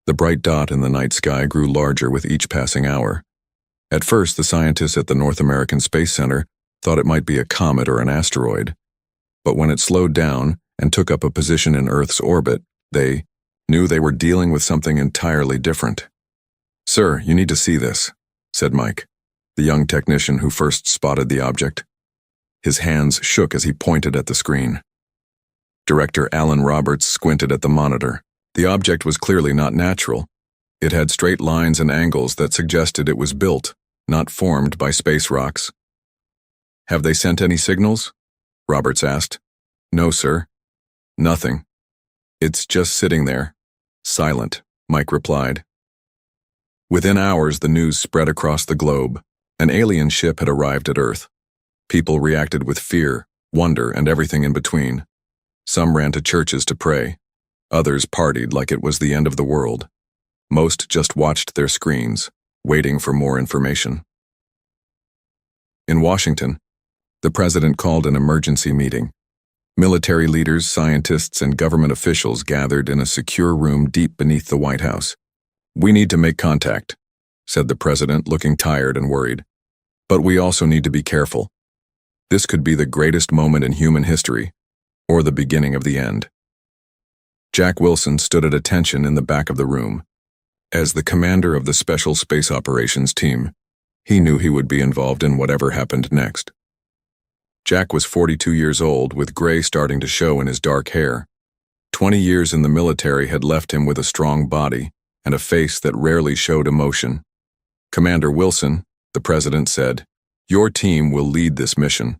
The bright dot in the night sky grew larger with each passing hour. At first, the scientists at the North American Space Center thought it might be a comet or an asteroid. But when it slowed down and took up a position in Earth's orbit, they knew they were dealing with something entirely different. "Sir, you need to see this," said Mike, the young technician who first spotted the object. His hands shook as he pointed at the screen. Director Alan Roberts squinted at the monitor. The object was clearly not natural. It had straight lines and angles that suggested it was built, not formed by space rocks. "Have they sent any signals?" Roberts asked. "No, sir. Nothing. It's just sitting there, silent," Mike replied. Within hours, the news spread across the globe. An alien ship had arrived at Earth. People reacted with fear, wonder, and everything in between. Some ran to churches to pray. Others partied like it was the end of the world. Most just watched their screens, waiting for more information. In Washington, the president called an emergency meeting. Military leaders, scientists, and government officials gathered in a secure room deep beneath the White House. "We need to make contact," said the president, looking tired and worried. "But we also need to be careful. This could be the greatest moment in human history, or the beginning of the end." Jack Wilson stood at attention in the back of the room. As the commander of the Special Space Operations Team, he knew he would be involved in whatever happened next. Jack was 42 years old, with gray starting to show in his dark hair. 20 years in the military had left him with a strong body and a face that rarely showed emotion. "Commander Wilson," the president said, "your team will lead this mission.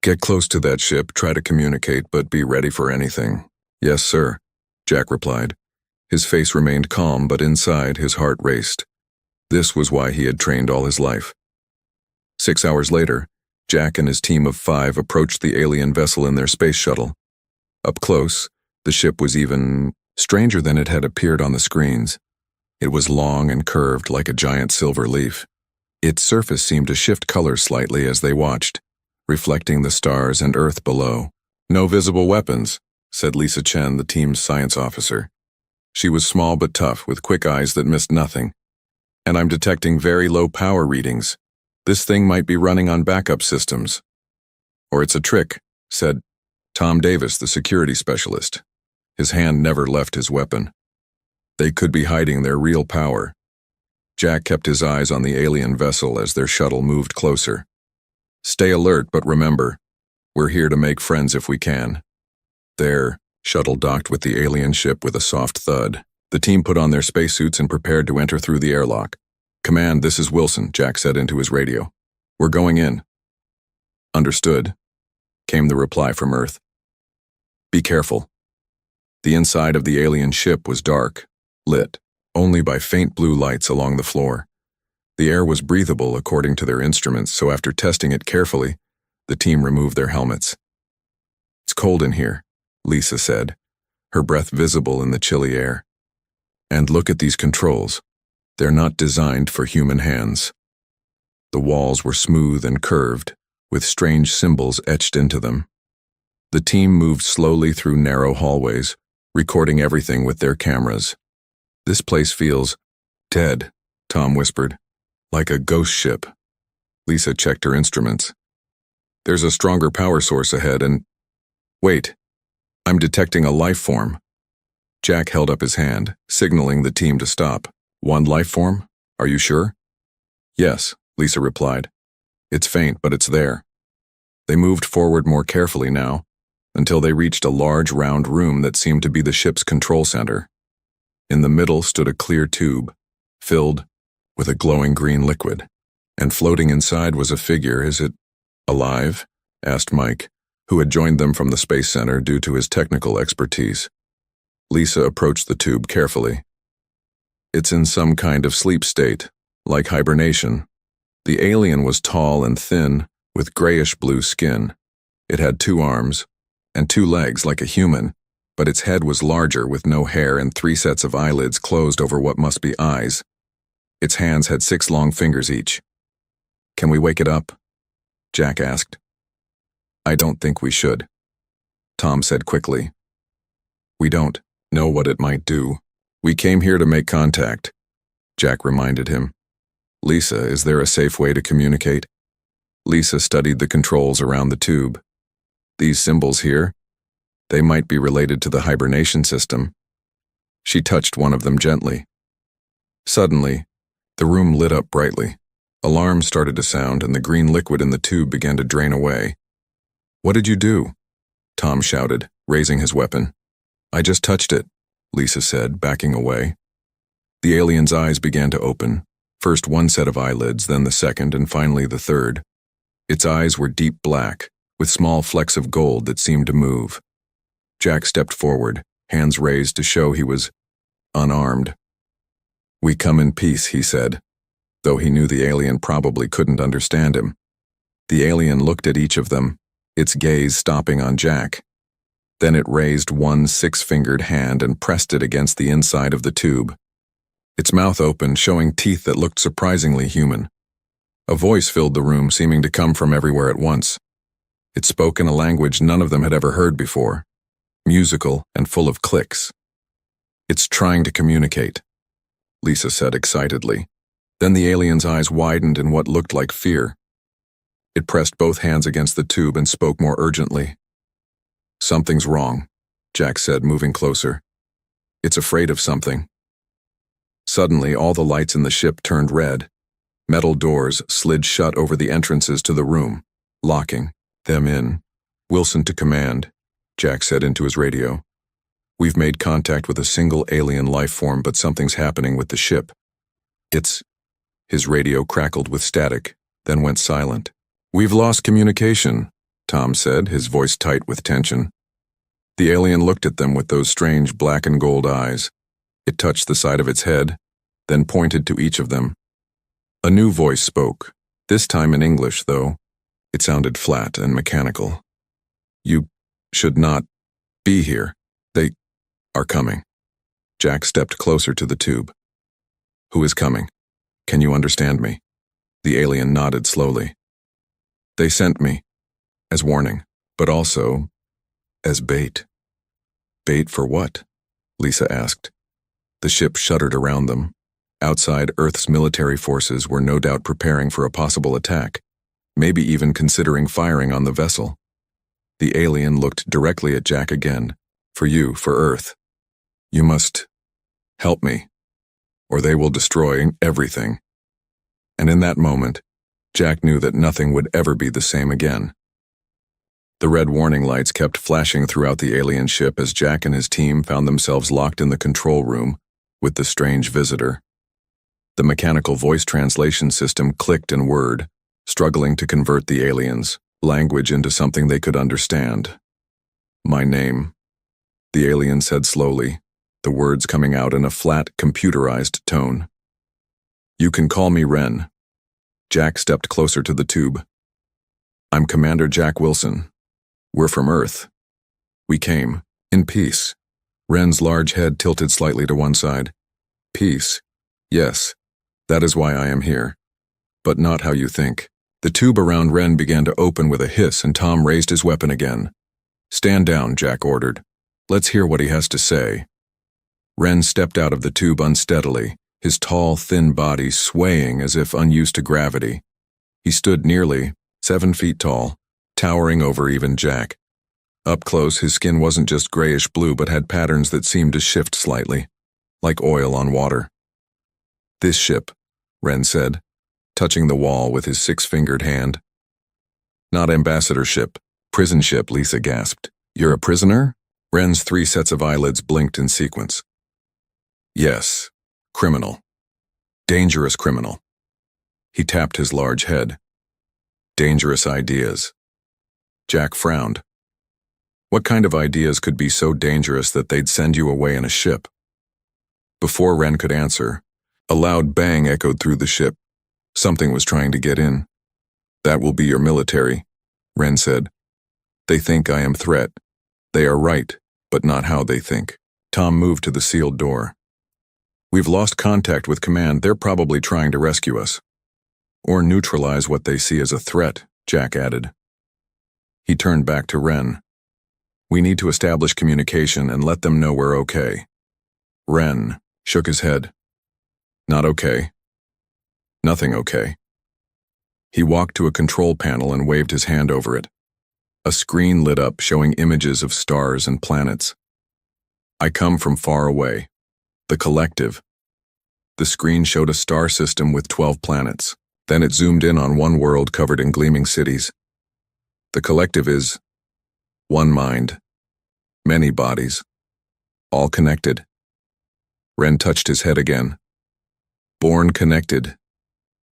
Get close to that ship, try to communicate, but be ready for anything." "Yes, sir," Jack replied. His face remained calm, but inside his heart raced. This was why he had trained all his life. 6 hours later, Jack and his team of 5 approached the alien vessel in their space shuttle. Up close, the ship was even stranger than it had appeared on the screens. It was long and curved like a giant silver leaf. Its surface seemed to shift colors slightly as they watched, reflecting the stars and Earth below. "No visible weapons," said Lisa Chen, the team's science officer. She was small but tough, with quick eyes that missed nothing. "And I'm detecting very low power readings. This thing might be running on backup systems." "Or it's a trick," said Tom Davis, the security specialist. His hand never left his weapon. "They could be hiding their real power." Jack kept his eyes on the alien vessel as their shuttle moved closer. "Stay alert, but remember, we're here to make friends if we can." Their shuttle docked with the alien ship with a soft thud. The team put on their spacesuits and prepared to enter through the airlock. "Command, this is Wilson," Jack said into his radio. "We're going in." "Understood," came the reply from Earth. "Be careful." The inside of the alien ship was dark, lit only by faint blue lights along the floor. The air was breathable according to their instruments, so after testing it carefully, the team removed their helmets. "It's cold in here," Lisa said, her breath visible in the chilly air. "And look at these controls. They're not designed for human hands." The walls were smooth and curved, with strange symbols etched into them. The team moved slowly through narrow hallways, recording everything with their cameras. "This place feels dead," Tom whispered, "like a ghost ship." Lisa checked her instruments. "There's a stronger power source ahead and... Wait, I'm detecting a life form." Jack held up his hand, signaling the team to stop. "One life form? Are you sure?" "Yes," Lisa replied. "It's faint, but it's there." They moved forward more carefully now, until they reached a large round room that seemed to be the ship's control center. In the middle stood a clear tube, filled with a glowing green liquid, and floating inside was a figure. "Is it alive?" asked Mike, who had joined them from the Space Center due to his technical expertise. Lisa approached the tube carefully. "It's in some kind of sleep state, like hibernation." The alien was tall and thin, with grayish-blue skin. It had 2 arms, and 2 legs like a human, but its head was larger with no hair and 3 sets of eyelids closed over what must be eyes. Its hands had 6 long fingers each. "Can we wake it up?" Jack asked. "I don't think we should," Tom said quickly. "We don't know what it might do. We came here to make contact, Jack reminded him. Lisa, is there a safe way to communicate? Lisa studied the controls around the tube. These symbols here, they might be related to the hibernation system. She touched one of them gently. Suddenly, the room lit up brightly. Alarms started to sound and the green liquid in the tube began to drain away. What did you do? Tom shouted, raising his weapon. I just touched it, Lisa said, backing away. The alien's eyes began to open, first one set of eyelids, then the second, and finally the third. Its eyes were deep black, with small flecks of gold that seemed to move. Jack stepped forward, hands raised to show he was unarmed. We come in peace, he said, though he knew the alien probably couldn't understand him. The alien looked at each of them, its gaze stopping on Jack. Then it raised one six-fingered hand and pressed it against the inside of the tube. Its mouth opened, showing teeth that looked surprisingly human. A voice filled the room, seeming to come from everywhere at once. It spoke in a language none of them had ever heard before, musical and full of clicks. It's trying to communicate, Lisa said excitedly. Then the alien's eyes widened in what looked like fear. It pressed both hands against the tube and spoke more urgently. Something's wrong, Jack said, moving closer. It's afraid of something. Suddenly, all the lights in the ship turned red. Metal doors slid shut over the entrances to the room, locking them in. Wilson to command, Jack said into his radio. We've made contact with a single alien life form, but something's happening with the ship. His radio crackled with static, then went silent. We've lost communication, Tom said, his voice tight with tension. The alien looked at them with those strange black and gold eyes. It touched the side of its head, then pointed to each of them. A new voice spoke, this time in English, though. It sounded flat and mechanical. You should not be here. They are coming. Jack stepped closer to the tube. Who is coming? Can you understand me? The alien nodded slowly. They sent me, as warning, but also as bait. Bait for what? Lisa asked. The ship shuddered around them. Outside, Earth's military forces were no doubt preparing for a possible attack, maybe even considering firing on the vessel. The alien looked directly at Jack again. For you, for Earth. You must help me, or they will destroy everything. And in that moment, Jack knew that nothing would ever be the same again. The red warning lights kept flashing throughout the alien ship as Jack and his team found themselves locked in the control room with the strange visitor. The mechanical voice translation system clicked and whirred, struggling to convert the aliens' language into something they could understand. My name, the alien said slowly, the words coming out in a flat, computerized tone. You can call me Ren. Jack stepped closer to the tube. I'm Commander Jack Wilson. We're from Earth. We came, in peace. Ren's large head tilted slightly to one side. Peace. Yes, that is why I am here. But not how you think. The tube around Ren began to open with a hiss and Tom raised his weapon again. Stand down, Jack ordered. Let's hear what he has to say. Ren stepped out of the tube unsteadily, his tall, thin body swaying as if unused to gravity. He stood nearly 7 feet tall, towering over even Jack. Up close, his skin wasn't just grayish-blue but had patterns that seemed to shift slightly, like oil on water. This ship, Ren said, touching the wall with his 6-fingered hand. Not ambassador ship, prison ship, Lisa gasped. You're a prisoner? Ren's 3 sets of eyelids blinked in sequence. Yes, criminal. Dangerous criminal. He tapped his large head. Dangerous ideas. Jack frowned. What kind of ideas could be so dangerous that they'd send you away in a ship? Before Ren could answer, a loud bang echoed through the ship. Something was trying to get in. That will be your military, Ren said. They think I am threat. They are right, but not how they think. Tom moved to the sealed door. We've lost contact with command. They're probably trying to rescue us. Or neutralize what they see as a threat, Jack added. He turned back to Ren. We need to establish communication and let them know we're okay. Ren, shook his head. Not okay. Nothing okay. He walked to a control panel and waved his hand over it. A screen lit up showing images of stars and planets. I come from far away. The collective. The screen showed a star system with 12 planets. Then it zoomed in on one world covered in gleaming cities. The collective is one mind, many bodies, all connected. Ren touched his head again. Born connected.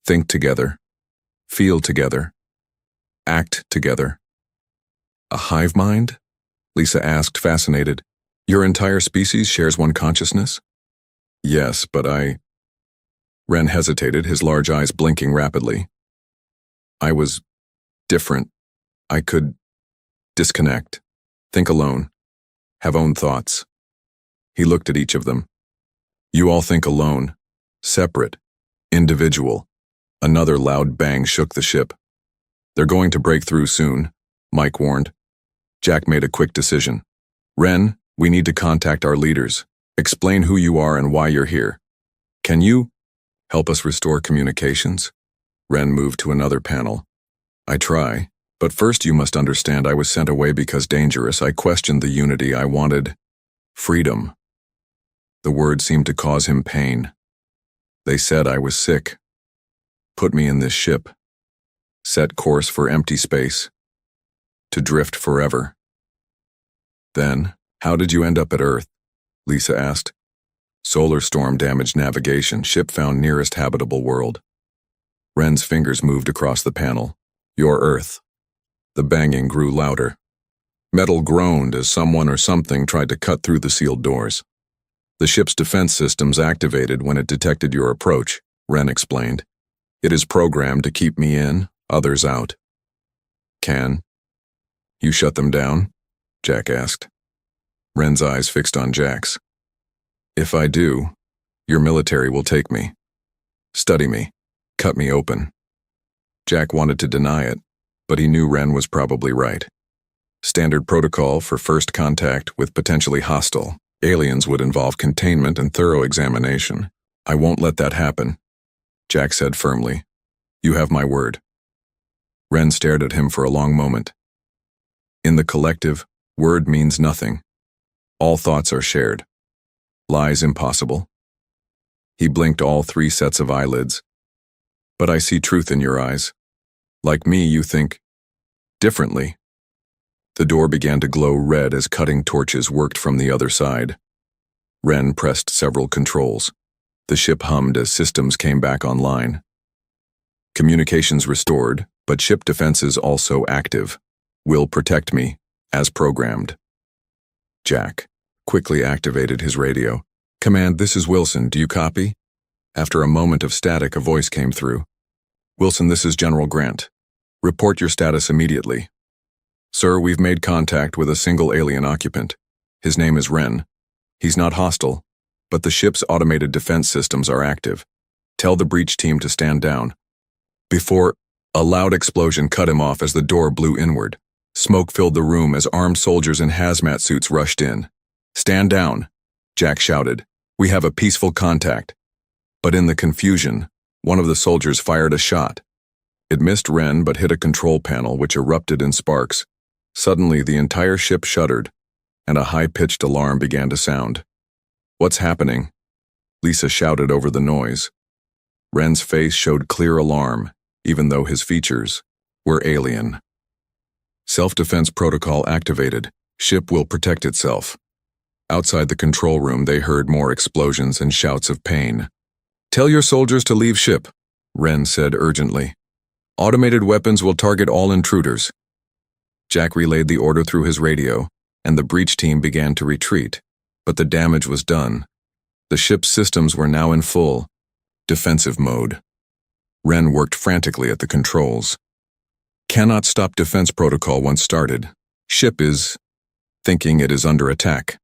Think together. Feel together. Act together. A hive mind? Lisa asked, fascinated. Your entire species shares one consciousness? Yes, but Ren hesitated, his large eyes blinking rapidly. I was different. I could disconnect, think alone, have own thoughts. He looked at each of them. You all think alone, separate, individual. Another loud bang shook the ship. They're going to break through soon, Mike warned. Jack made a quick decision. Ren, we need to contact our leaders. Explain who you are and why you're here. Can you help us restore communications? Ren moved to another panel. I try, but first you must understand I was sent away because dangerous. I questioned the unity. I wanted freedom. The word seemed to cause him pain. They said I was sick. Put me in this ship. Set course for empty space. To drift forever. Then, how did you end up at Earth? Lisa asked. Solar storm damaged navigation. Ship found nearest habitable world. Ren's fingers moved across the panel. Your Earth. The banging grew louder. Metal groaned as someone or something tried to cut through the sealed doors. The ship's defense systems activated when it detected your approach, Ren explained. It is programmed to keep me in, others out. Can you shut them down? Jack asked. Ren's eyes fixed on Jack's. If I do, your military will take me. Study me. Cut me open. Jack wanted to deny it, but he knew Ren was probably right. Standard protocol for first contact with potentially hostile aliens would involve containment and thorough examination. I won't let that happen, Jack said firmly. You have my word. Ren stared at him for a long moment. In the collective, word means nothing. All thoughts are shared. Lies impossible. He blinked all 3 sets of eyelids. But I see truth in your eyes. Like me, you think differently. The door began to glow red as cutting torches worked from the other side. Ren pressed several controls. The ship hummed as systems came back online. Communications restored, but ship defenses also active. Will protect me, as programmed. Jack quickly activated his radio. Command, this is Wilson, do you copy? After a moment of static, a voice came through. Wilson, this is General Grant. Report your status immediately. Sir, we've made contact with a single alien occupant. His name is Ren. He's not hostile, but the ship's automated defense systems are active. Tell the breach team to stand down. Before, a loud explosion cut him off as the door blew inward. Smoke filled the room as armed soldiers in hazmat suits rushed in. Stand down, Jack shouted. We have a peaceful contact. But in the confusion, one of the soldiers fired a shot. It missed Ren but hit a control panel which erupted in sparks. Suddenly, the entire ship shuddered, and a high-pitched alarm began to sound. What's happening? Lisa shouted over the noise. Ren's face showed clear alarm, even though his features were alien. Self-defense protocol activated. Ship will protect itself. Outside the control room, they heard more explosions and shouts of pain. Tell your soldiers to leave ship, Ren said urgently. Automated weapons will target all intruders. Jack relayed the order through his radio, and the breach team began to retreat, but the damage was done. The ship's systems were now in full defensive mode. Ren worked frantically at the controls. Cannot stop defense protocol once started. Ship is thinking it is under attack.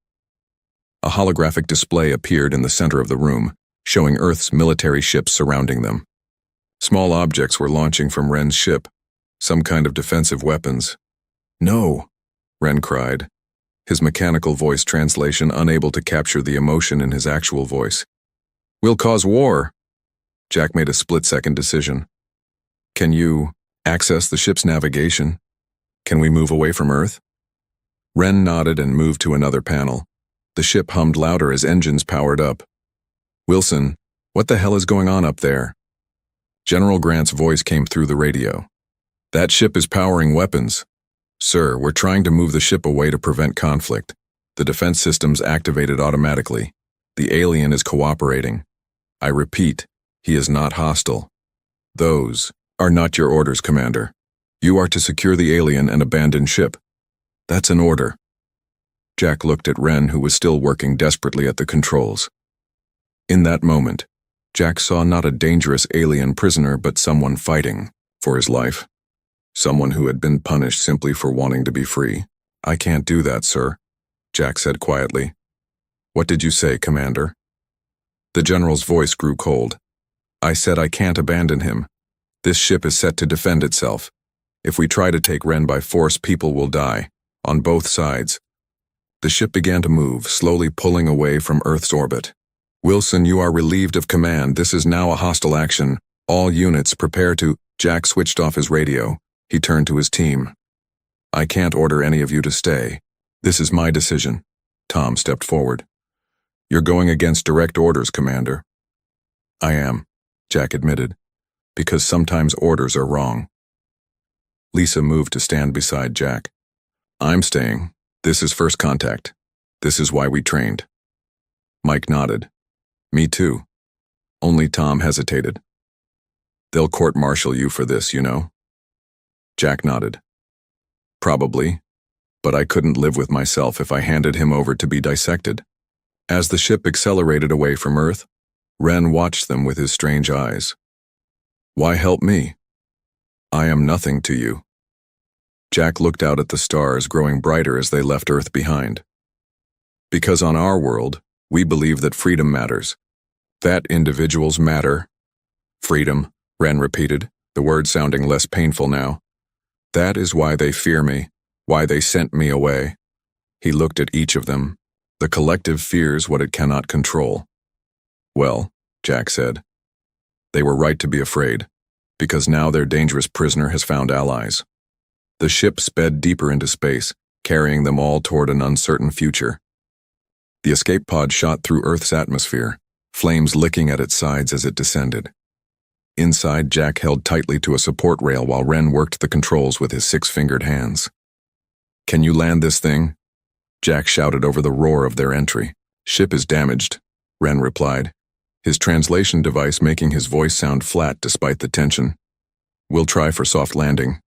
A holographic display appeared in the center of the room, showing Earth's military ships surrounding them. Small objects were launching from Ren's ship, some kind of defensive weapons. No, Ren cried, his mechanical voice translation unable to capture the emotion in his actual voice. We'll cause war. Jack made a split-second decision. Can you access the ship's navigation? Can we move away from Earth? Ren nodded and moved to another panel. The ship hummed louder as engines powered up. Wilson, what the hell is going on up there? General Grant's voice came through the radio. That ship is powering weapons. Sir, we're trying to move the ship away to prevent conflict. The defense systems activated automatically. The alien is cooperating. I repeat, he is not hostile. Those are not your orders, Commander. You are to secure the alien and abandon ship. That's an order. Jack looked at Ren, who was still working desperately at the controls. In that moment, Jack saw not a dangerous alien prisoner but someone fighting for his life. Someone who had been punished simply for wanting to be free. I can't do that, sir, Jack said quietly. What did you say, Commander? The general's voice grew cold. I said I can't abandon him. This ship is set to defend itself. If we try to take Ren by force, people will die, on both sides. The ship began to move, slowly pulling away from Earth's orbit. Wilson, you are relieved of command. This is now a hostile action. All units prepare to... Jack switched off his radio. He turned to his team. I can't order any of you to stay. This is my decision. Tom stepped forward. You're going against direct orders, Commander. I am, Jack admitted, because sometimes orders are wrong. Lisa moved to stand beside Jack. I'm staying. This is first contact. This is why we trained. Mike nodded. Me too. Only Tom hesitated. They'll court-martial you for this, you know? Jack nodded. Probably, but I couldn't live with myself if I handed him over to be dissected. As the ship accelerated away from Earth, Ren watched them with his strange eyes. Why help me? I am nothing to you. Jack looked out at the stars growing brighter as they left Earth behind. Because on our world, we believe that freedom matters. That individuals matter. Freedom, Ren repeated, the word sounding less painful now. That is why they fear me, why they sent me away. He looked at each of them. The collective fears what it cannot control. Well, Jack said. They were right to be afraid, because now their dangerous prisoner has found allies. The ship sped deeper into space, carrying them all toward an uncertain future. The escape pod shot through Earth's atmosphere, flames licking at its sides as it descended. Inside, Jack held tightly to a support rail while Ren worked the controls with his six-fingered hands. Can you land this thing? Jack shouted over the roar of their entry. Ship is damaged, Ren replied, his translation device making his voice sound flat despite the tension. We'll try for soft landing.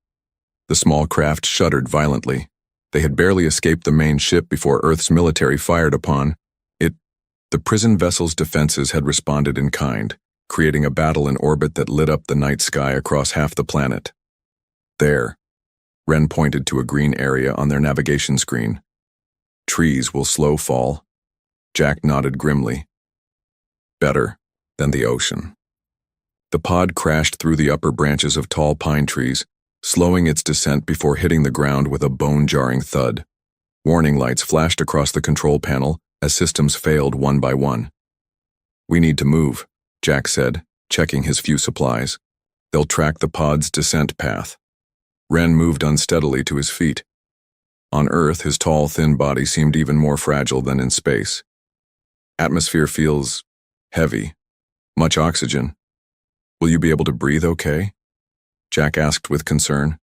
The small craft shuddered violently. They had barely escaped the main ship before Earth's military fired upon it. The prison vessel's defenses had responded in kind, creating a battle in orbit that lit up the night sky across half the planet. There, Ren pointed to a green area on their navigation screen. Trees will slow fall. Jack nodded grimly. Better than the ocean. The pod crashed through the upper branches of tall pine trees, slowing its descent before hitting the ground with a bone-jarring thud. Warning lights flashed across the control panel as systems failed one by one. We need to move, Jack said, checking his few supplies. They'll track the pod's descent path. Ren moved unsteadily to his feet. On Earth, his tall, thin body seemed even more fragile than in space. Atmosphere feels heavy. Much oxygen. Will you be able to breathe okay? Jack asked with concern.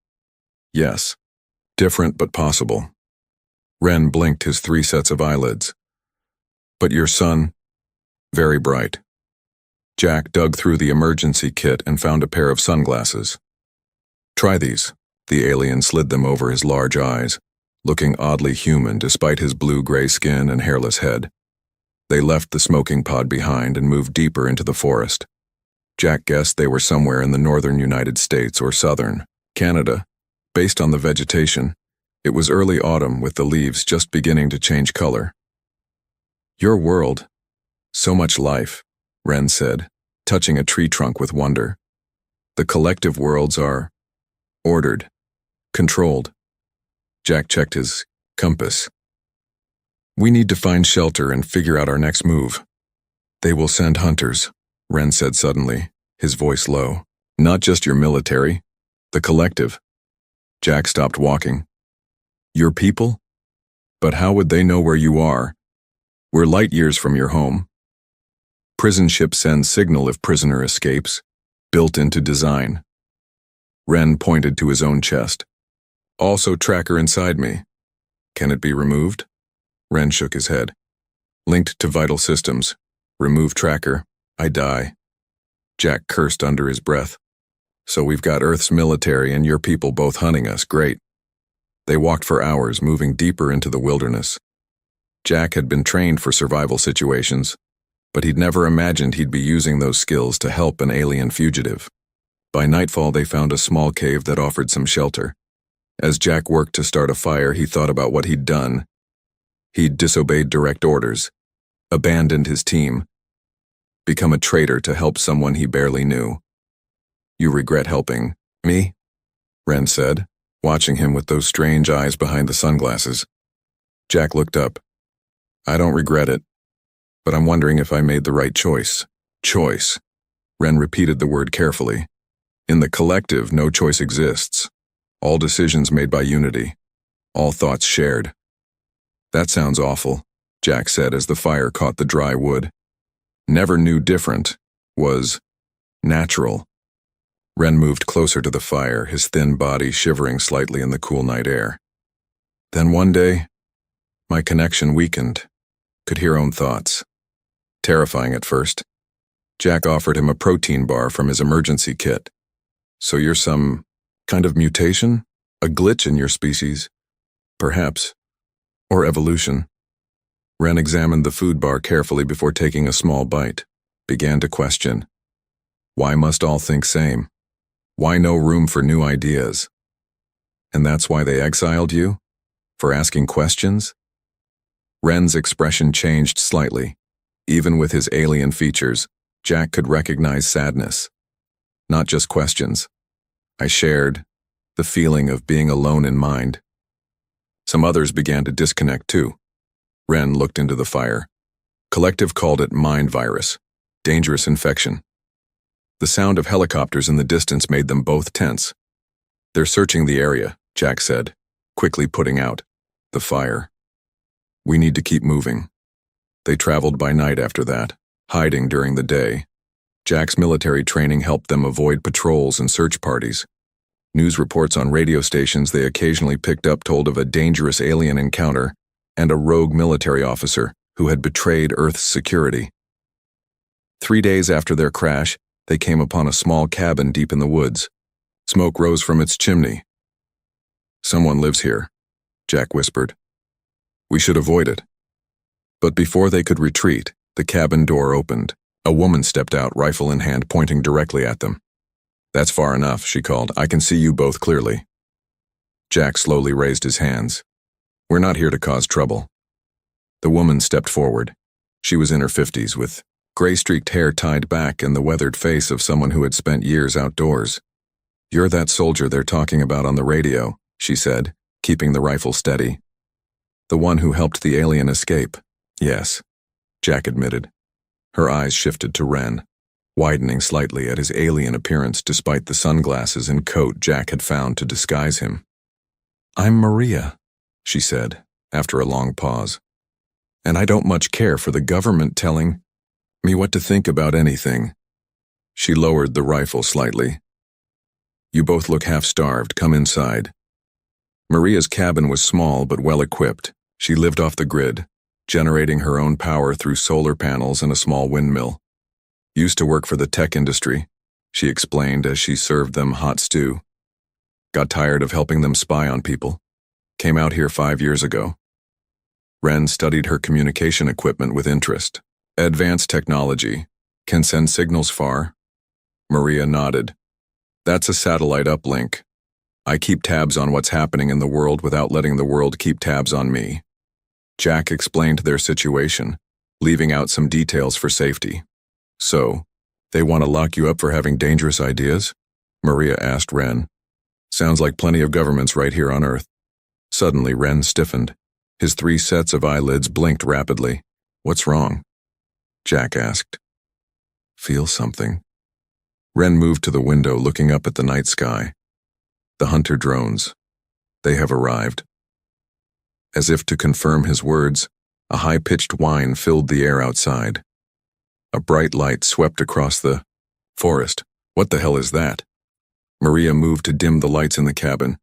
Yes. Different but possible. Ren blinked his 3 sets of eyelids. But your son? Very bright. Jack dug through the emergency kit and found a pair of sunglasses. Try these. The alien slid them over his large eyes, looking oddly human despite his blue-gray skin and hairless head. They left the smoking pod behind and moved deeper into the forest. Jack guessed they were somewhere in the northern United States or southern Canada. Based on the vegetation, it was early autumn with the leaves just beginning to change color. Your world. So much life, Ren said, touching a tree trunk with wonder. The collective worlds are ordered, controlled. Jack checked his compass. We need to find shelter and figure out our next move. They will send hunters, Ren said suddenly, his voice low. Not just your military, the collective. Jack stopped walking. Your people? But how would they know where you are? We're light years from your home. Prison ship sends signal if prisoner escapes, built into design. Ren pointed to his own chest. Also tracker inside me. Can it be removed? Ren shook his head. Linked to vital systems. Remove tracker. I die. Jack cursed under his breath. So we've got Earth's military and your people both hunting us, great. They walked for hours, moving deeper into the wilderness. Jack had been trained for survival situations, but he'd never imagined he'd be using those skills to help an alien fugitive. By nightfall, they found a small cave that offered some shelter. As Jack worked to start a fire, he thought about what he'd done. He'd disobeyed direct orders, abandoned his team, become a traitor to help someone he barely knew. You regret helping me? Ren said, watching him with those strange eyes behind the sunglasses. Jack looked up. I don't regret it, but I'm wondering if I made the right choice. Choice. Ren repeated the word carefully. In the collective, no choice exists. All decisions made by unity. All thoughts shared. That sounds awful, Jack said as the fire caught the dry wood. Never knew different was natural. Ren moved closer to the fire, his thin body shivering slightly in the cool night air. Then one day, my connection weakened, could hear own thoughts. Terrifying at first. Jack offered him a protein bar from his emergency kit. So you're some kind of mutation? A glitch in your species? Perhaps. Or evolution. Ren examined the food bar carefully before taking a small bite, began to question. Why must all think same? Why no room for new ideas? And that's why they exiled you? For asking questions? Ren's expression changed slightly. Even with his alien features, Jack could recognize sadness. Not just questions. I shared the feeling of being alone in mind. Some others began to disconnect too. Ren looked into the fire. Collective called it mind virus, dangerous infection. The sound of helicopters in the distance made them both tense. They're searching the area, Jack said, quickly putting out the fire. We need to keep moving. They traveled by night after that, hiding during the day. Jack's military training helped them avoid patrols and search parties. News reports on radio stations they occasionally picked up told of a dangerous alien encounter and a rogue military officer who had betrayed Earth's security. 3 days after their crash, they came upon a small cabin deep in the woods. Smoke rose from its chimney. Someone lives here, Jack whispered. We should avoid it. But before they could retreat, the cabin door opened. A woman stepped out, rifle in hand, pointing directly at them. That's far enough, she called. I can see you both clearly. Jack slowly raised his hands. We're not here to cause trouble. The woman stepped forward. She was in her 50s, with gray-streaked hair tied back and the weathered face of someone who had spent years outdoors. You're that soldier they're talking about on the radio, she said, keeping the rifle steady. The one who helped the alien escape. Yes, Jack admitted. Her eyes shifted to Ren, widening slightly at his alien appearance despite the sunglasses and coat Jack had found to disguise him. I'm Maria, she said, after a long pause. And I don't much care for the government telling me what to think about anything. She lowered the rifle slightly. You both look half-starved. Come inside. Maria's cabin was small but well-equipped. She lived off the grid, generating her own power through solar panels and a small windmill. Used to work for the tech industry, she explained as she served them hot stew. Got tired of helping them spy on people. Came out here 5 years ago. Ren studied her communication equipment with interest. Advanced technology. Can send signals far. Maria nodded. That's a satellite uplink. I keep tabs on what's happening in the world without letting the world keep tabs on me. Jack explained their situation, leaving out some details for safety. So, they want to lock you up for having dangerous ideas? Maria asked Ren. Sounds like plenty of governments right here on Earth. Suddenly, Ren stiffened. His 3 sets of eyelids blinked rapidly. What's wrong? Jack asked. Feel something. Ren moved to the window, looking up at the night sky. The hunter drones. They have arrived. As if to confirm his words, a high-pitched whine filled the air outside. A bright light swept across the forest. What the hell is that? Maria moved to dim the lights in the cabin.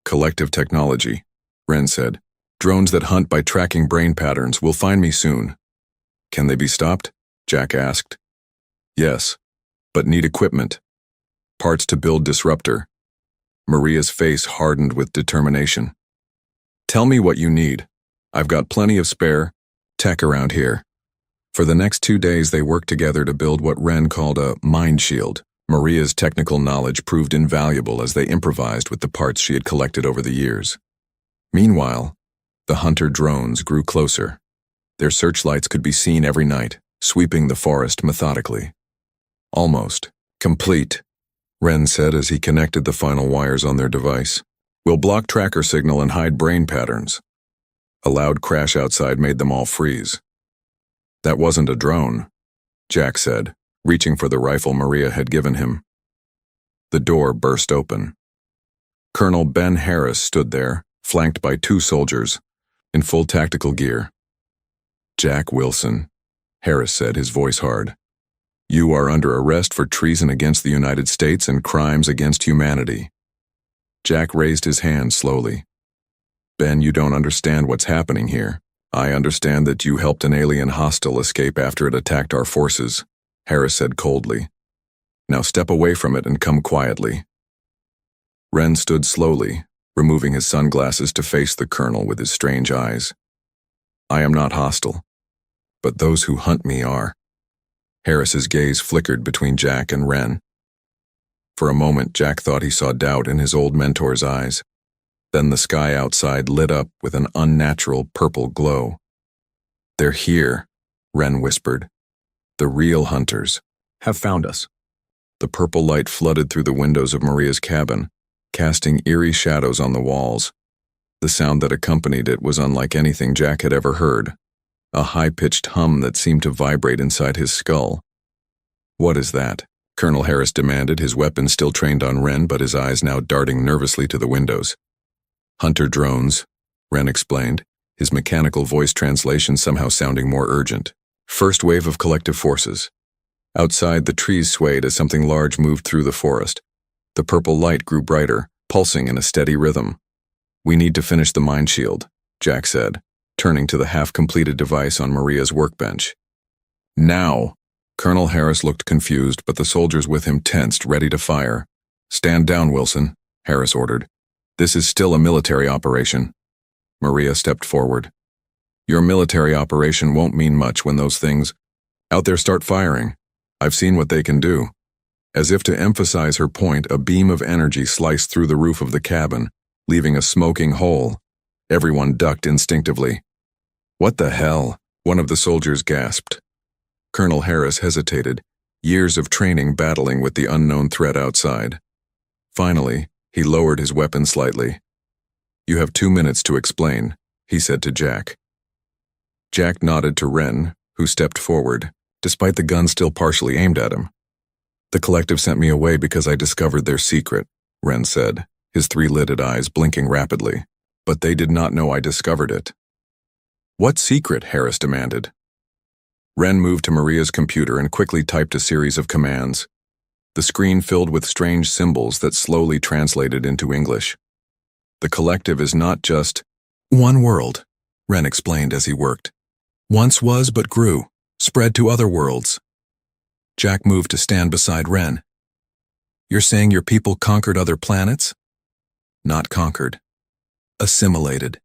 Collective technology, Ren said. Drones that hunt by tracking brain patterns will find me soon. Can they be stopped? Jack asked. Yes, but need equipment. Parts to build disruptor. Maria's face hardened with determination. Tell me what you need. I've got plenty of spare tech around here. For the next 2 days they worked together to build what Ren called a mind shield. Maria's technical knowledge proved invaluable as they improvised with the parts she had collected over the years. Meanwhile, the hunter drones grew closer. Their searchlights could be seen every night, sweeping the forest methodically. Almost complete, Ren said as he connected the final wires on their device. We'll block tracker signal and hide brain patterns. A loud crash outside made them all freeze. That wasn't a drone, Jack said, reaching for the rifle Maria had given him. The door burst open. Colonel Ben Harris stood there, flanked by 2 soldiers, in full tactical gear. Jack Wilson, Harris said, his voice hard. You are under arrest for treason against the United States and crimes against humanity. Jack raised his hand slowly. Ben, you don't understand what's happening here. I understand that you helped an alien hostile escape after it attacked our forces, Harris said coldly. Now step away from it and come quietly. Ren stood slowly, removing his sunglasses to face the colonel with his strange eyes. I am not hostile, but those who hunt me are. Harris's gaze flickered between Jack and Ren. For a moment, Jack thought he saw doubt in his old mentor's eyes. Then the sky outside lit up with an unnatural purple glow. They're here, Ren whispered. The real hunters have found us. The purple light flooded through the windows of Maria's cabin, casting eerie shadows on the walls. The sound that accompanied it was unlike anything Jack had ever heard, a high-pitched hum that seemed to vibrate inside his skull. What is that? Colonel Harris demanded, his weapon still trained on Ren, but his eyes now darting nervously to the windows. Hunter drones, Ren explained, his mechanical voice translation somehow sounding more urgent. First wave of collective forces. Outside, the trees swayed as something large moved through the forest. The purple light grew brighter, pulsing in a steady rhythm. We need to finish the mind shield, Jack said, turning to the half-completed device on Maria's workbench. Now! Colonel Harris looked confused, but the soldiers with him tensed, ready to fire. Stand down, Wilson, Harris ordered. This is still a military operation. Maria stepped forward. Your military operation won't mean much when those things out there start firing. I've seen what they can do. As if to emphasize her point, a beam of energy sliced through the roof of the cabin, leaving a smoking hole. Everyone ducked instinctively. What the hell? One of the soldiers gasped. Colonel Harris hesitated, years of training battling with the unknown threat outside. Finally, he lowered his weapon slightly. You have 2 minutes to explain, he said to Jack. Jack nodded to Ren, who stepped forward, despite the gun still partially aimed at him. The collective sent me away because I discovered their secret, Ren said, his 3-lidded eyes blinking rapidly. But they did not know I discovered it. What secret? Harris demanded. Ren moved to Maria's computer and quickly typed a series of commands. The screen filled with strange symbols that slowly translated into English. The collective is not just one world, Ren explained as he worked. Once was but grew, spread to other worlds. Jack moved to stand beside Ren. You're saying your people conquered other planets? Not conquered. Assimilated.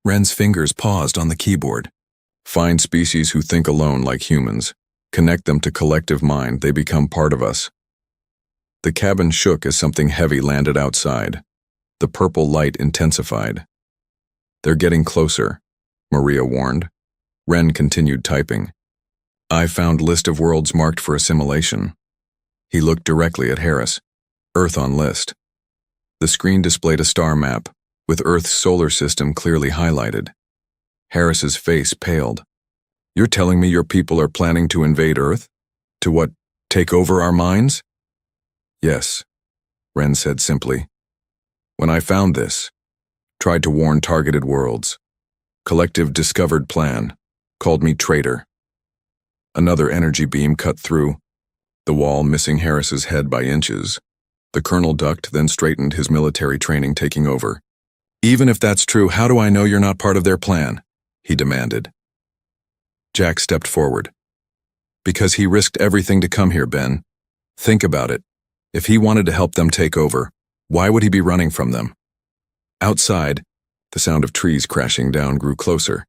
Ren's fingers paused on the keyboard. Find species who think alone like humans. Connect them to collective mind, they become part of us. The cabin shook as something heavy landed outside. The purple light intensified. They're getting closer, Maria warned. Ren continued typing. I found list of worlds marked for assimilation. He looked directly at Harris. Earth on list. The screen displayed a star map, with Earth's solar system clearly highlighted. Harris's face paled. You're telling me your people are planning to invade Earth? To what, take over our minds? Yes, Ren said simply. When I found this, tried to warn targeted worlds, collective discovered plan, called me traitor. Another energy beam cut through, the wall missing Harris's head by inches. The colonel ducked, then straightened, his military training taking over. Even if that's true, how do I know you're not part of their plan? He demanded. Jack stepped forward. Because he risked everything to come here, Ben. Think about it. If he wanted to help them take over, why would he be running from them? Outside, the sound of trees crashing down grew closer.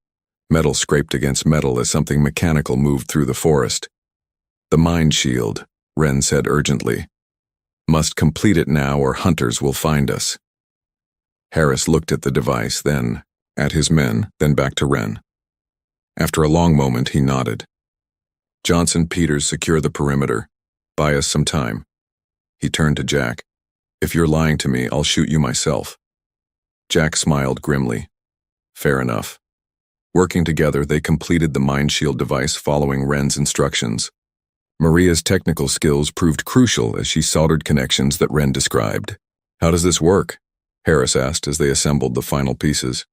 Metal scraped against metal as something mechanical moved through the forest. The mind shield, Ren said urgently. Must complete it now or hunters will find us. Harris looked at the device, then at his men, then back to Ren. After a long moment, he nodded. Johnson, Peters, secure the perimeter. Buy us some time. He turned to Jack. If you're lying to me, I'll shoot you myself. Jack smiled grimly. Fair enough. Working together, they completed the mind shield device following Ren's instructions. Maria's technical skills proved crucial as she soldered connections that Ren described. How does this work? Harris asked as they assembled the final pieces.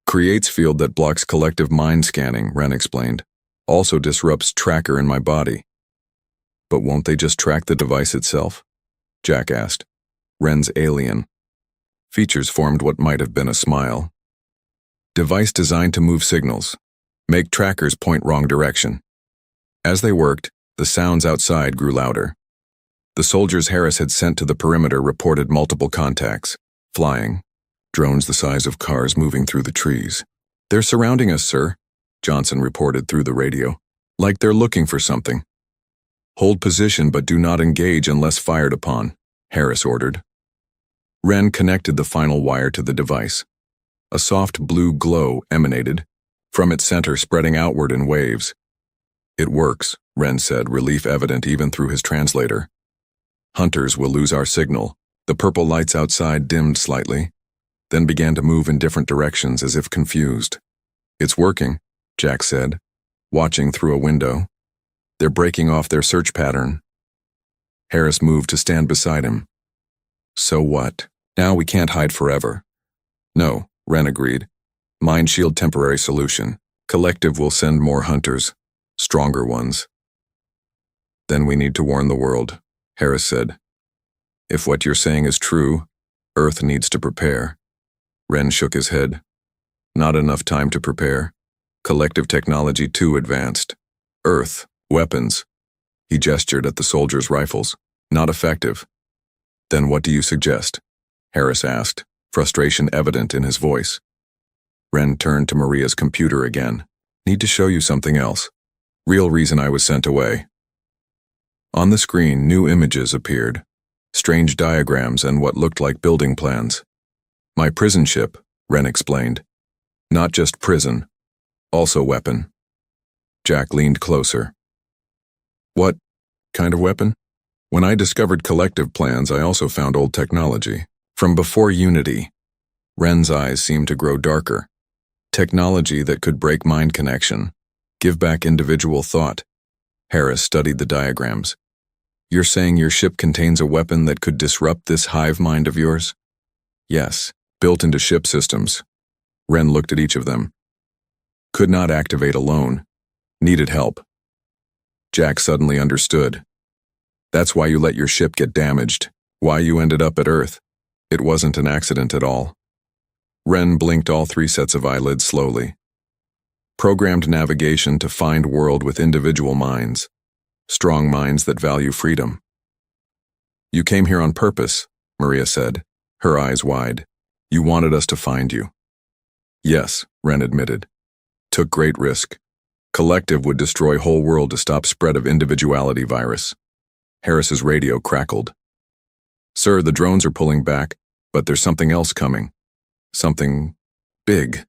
Creates field that blocks collective mind scanning, Ren explained. Also disrupts tracker in my body. But won't they just track the device itself? Jack asked. Ren's alien. Features formed what might have been a smile. Device designed to move signals. Make trackers point wrong direction. As they worked, the sounds outside grew louder. The soldiers Harris had sent to the perimeter reported multiple contacts. Flying. Drones the size of cars moving through the trees. They're surrounding us, sir, Johnson reported through the radio. Like they're looking for something. Hold position but do not engage unless fired upon, Harris ordered. Ren connected the final wire to the device. A soft blue glow emanated, from its center spreading outward in waves. It works, Ren said, relief evident even through his translator. Hunters will lose our signal. The purple lights outside dimmed slightly, then began to move in different directions as if confused. It's working, Jack said, watching through a window. They're breaking off their search pattern. Harris moved to stand beside him. So what? Now we can't hide forever. No, Ren agreed. Mind shield temporary solution. Collective will send more hunters. Stronger ones. Then we need to warn the world, Harris said. If what you're saying is true, Earth needs to prepare. Ren shook his head. Not enough time to prepare. Collective technology too advanced. Earth, weapons. He gestured at the soldiers' rifles. Not effective. Then what do you suggest? Harris asked, frustration evident in his voice. Ren turned to Maria's computer again. Need to show you something else. Real reason I was sent away. On the screen, new images appeared. Strange diagrams and what looked like building plans. My prison ship, Ren explained. Not just prison, also weapon. Jack leaned closer. What kind of weapon? When I discovered collective plans, I also found old technology. From before Unity. Ren's eyes seemed to grow darker. Technology that could break mind connection. Give back individual thought. Harris studied the diagrams. You're saying your ship contains a weapon that could disrupt this hive mind of yours? Yes, built into ship systems. Ren looked at each of them. Could not activate alone. Needed help. Jack suddenly understood. That's why you let your ship get damaged. Why you ended up at Earth. It wasn't an accident at all. Ren blinked all 3 sets of eyelids slowly. Programmed navigation to find world with individual minds. Strong minds that value freedom. You came here on purpose, Maria said, her eyes wide. You wanted us to find you. Yes, Ren admitted. Took great risk. Collective would destroy whole world to stop spread of individuality virus. Harris's radio crackled. Sir, the drones are pulling back, but there's something else coming. Something big.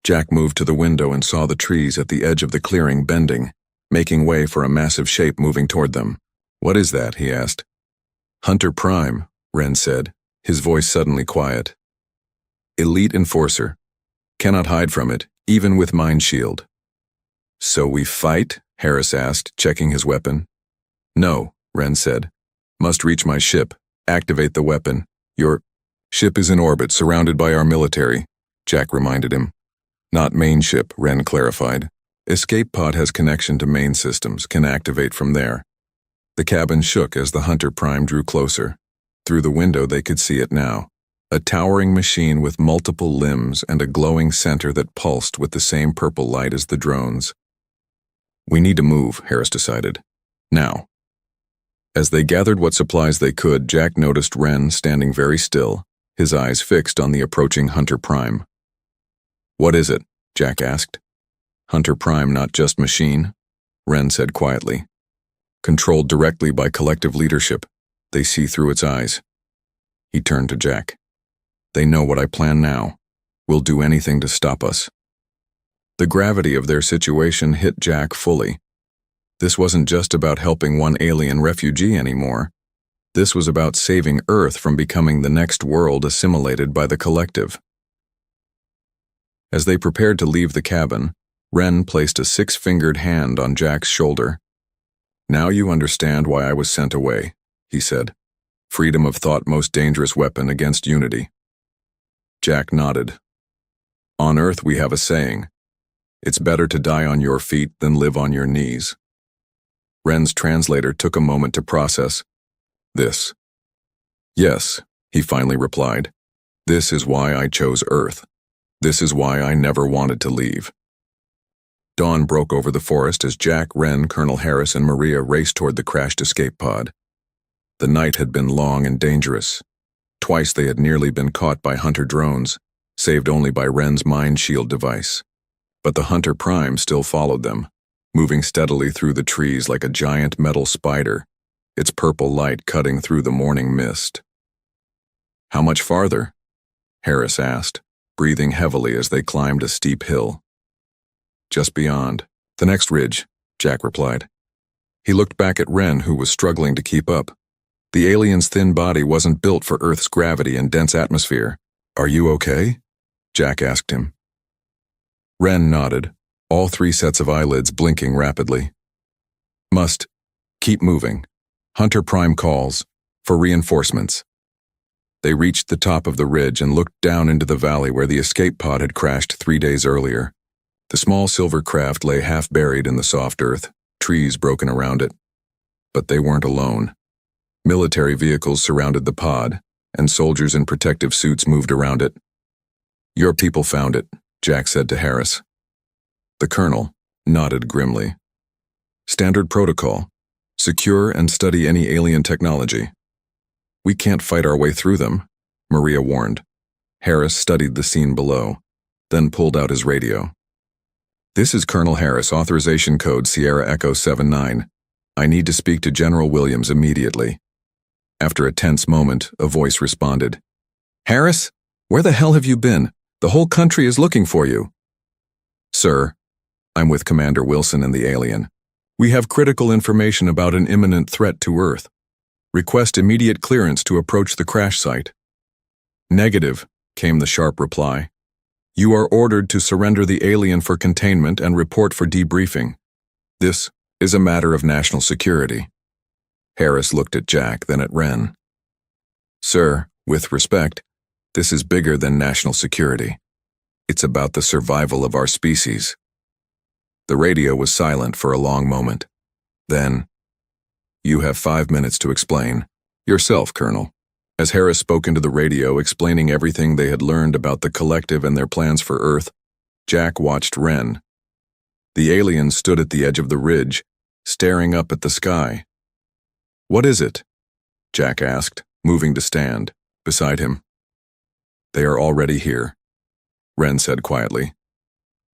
Jack moved to the window and saw the trees at the edge of the clearing bending, making way for a massive shape moving toward them. What is that? He asked. Hunter Prime, Ren said, his voice suddenly quiet. Elite enforcer. Cannot hide from it, even with mind shield. So we fight? Harris asked, checking his weapon. No, Wren said. Must reach my ship. Activate the weapon. Your ship is in orbit, surrounded by our military, Jack reminded him. Not main ship, Wren clarified. Escape pod has connection to main systems, can activate from there. The cabin shook as the Hunter Prime drew closer. Through the window they could see it now. A towering machine with multiple limbs and a glowing center that pulsed with the same purple light as the drones. We need to move, Harris decided. Now. As they gathered what supplies they could, Jack noticed Wren standing very still, his eyes fixed on the approaching Hunter Prime. What is it? Jack asked. Hunter Prime, not just machine, Wren said quietly. Controlled directly by collective leadership, they see through its eyes. He turned to Jack. They know what I plan now. Will do anything to stop us. The gravity of their situation hit Jack fully. This wasn't just about helping one alien refugee anymore. This was about saving Earth from becoming the next world assimilated by the collective. As they prepared to leave the cabin, Wren placed a six-fingered hand on Jack's shoulder. Now you understand why I was sent away, he said. Freedom of thought, most dangerous weapon against unity. Jack nodded. On Earth we have a saying. It's better to die on your feet than live on your knees. Wren's translator took a moment to process this. Yes, he finally replied. This is why I chose Earth. This is why I never wanted to leave. Dawn broke over the forest as Jack, Wren, Colonel Harris, and Maria raced toward the crashed escape pod. The night had been long and dangerous. Twice they had nearly been caught by Hunter drones, saved only by Wren's mind shield device. But the Hunter Prime still followed them, moving steadily through the trees like a giant metal spider, its purple light cutting through the morning mist. How much farther? Harris asked, breathing heavily as they climbed a steep hill. Just beyond. The next ridge, Jack replied. He looked back at Wren, who was struggling to keep up. The alien's thin body wasn't built for Earth's gravity and dense atmosphere. Are you okay? Jack asked him. Wren nodded, all three sets of eyelids blinking rapidly. Must keep moving. Hunter Prime calls for reinforcements. They reached the top of the ridge and looked down into the valley where the escape pod had crashed 3 days earlier. The small silver craft lay half buried in the soft earth, trees broken around it. But they weren't alone. Military vehicles surrounded the pod, and soldiers in protective suits moved around it. Your people found it, Jack said to Harris. The colonel nodded grimly. Standard protocol. Secure and study any alien technology. We can't fight our way through them, Maria warned. Harris studied the scene below, then pulled out his radio. This is Colonel Harris, authorization code Sierra Echo 79. I need to speak to General Williams immediately. After a tense moment, a voice responded. Harris, where the hell have you been? The whole country is looking for you. Sir, I'm with Commander Wilson and the alien. We have critical information about an imminent threat to Earth. Request immediate clearance to approach the crash site. Negative, came the sharp reply. You are ordered to surrender the alien for containment and report for debriefing. This is a matter of national security. Harris looked at Jack, then at Wren. Sir, with respect, this is bigger than national security. It's about the survival of our species. The radio was silent for a long moment. Then, you have 5 minutes to explain. Yourself, Colonel. As Harris spoke into the radio, explaining everything they had learned about the collective and their plans for Earth, Jack watched Wren. The alien stood at the edge of the ridge, staring up at the sky. What is it? Jack asked, moving to stand beside him. They are already here, Wren said quietly.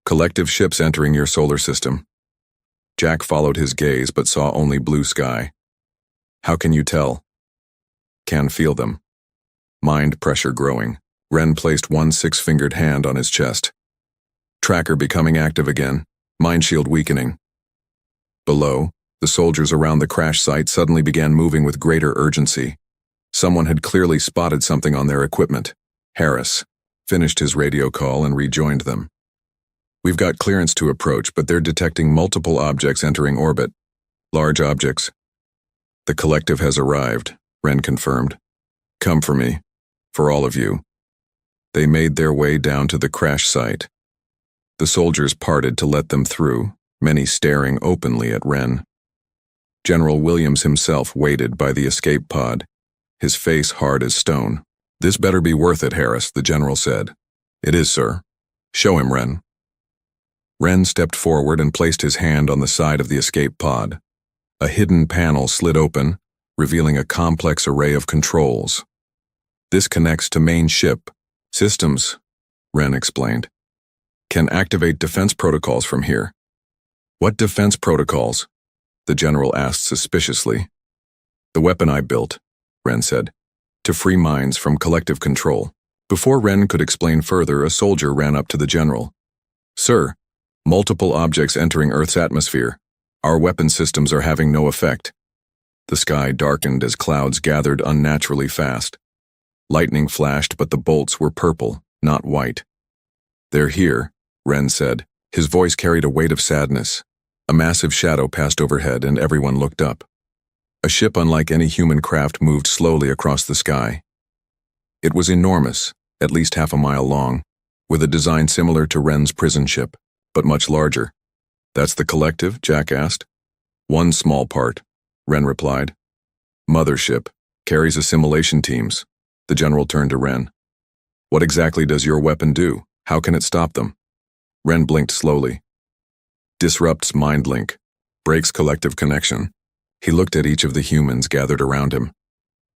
Collective ships entering your solar system. Jack followed his gaze but saw only blue sky. How can you tell? Can feel them. Mind pressure growing. Wren placed one six-fingered hand on his chest. Tracker becoming active again. Mind shield weakening. Below, the soldiers around the crash site suddenly began moving with greater urgency. Someone had clearly spotted something on their equipment. Harris finished his radio call and rejoined them. We've got clearance to approach, but they're detecting multiple objects entering orbit. Large objects. The collective has arrived, Ren confirmed. Come for me. For all of you. They made their way down to the crash site. The soldiers parted to let them through, many staring openly at Ren. General Williams himself waited by the escape pod, his face hard as stone. This better be worth it, Harris, the general said. It is, sir. Show him, Ren. Ren stepped forward and placed his hand on the side of the escape pod. A hidden panel slid open, revealing a complex array of controls. This connects to main ship. Systems, Ren explained. Can activate defense protocols from here. What defense protocols? The general asked suspiciously. The weapon I built, Ren said, to free minds from collective control. Before Ren could explain further, a soldier ran up to the general. Sir, multiple objects entering Earth's atmosphere. Our weapon systems are having no effect. The sky darkened as clouds gathered unnaturally fast. Lightning flashed, but the bolts were purple, not white. They're here, Ren said. His voice carried a weight of sadness. A massive shadow passed overhead and everyone looked up. A ship unlike any human craft moved slowly across the sky. It was enormous, at least half a mile long, with a design similar to Ren's prison ship, but much larger. That's the collective? Jack asked. One small part, Ren replied. Mothership, carries assimilation teams. The general turned to Ren. What exactly does your weapon do? How can it stop them? Ren blinked slowly. Disrupts mind link, breaks collective connection. He looked at each of the humans gathered around him.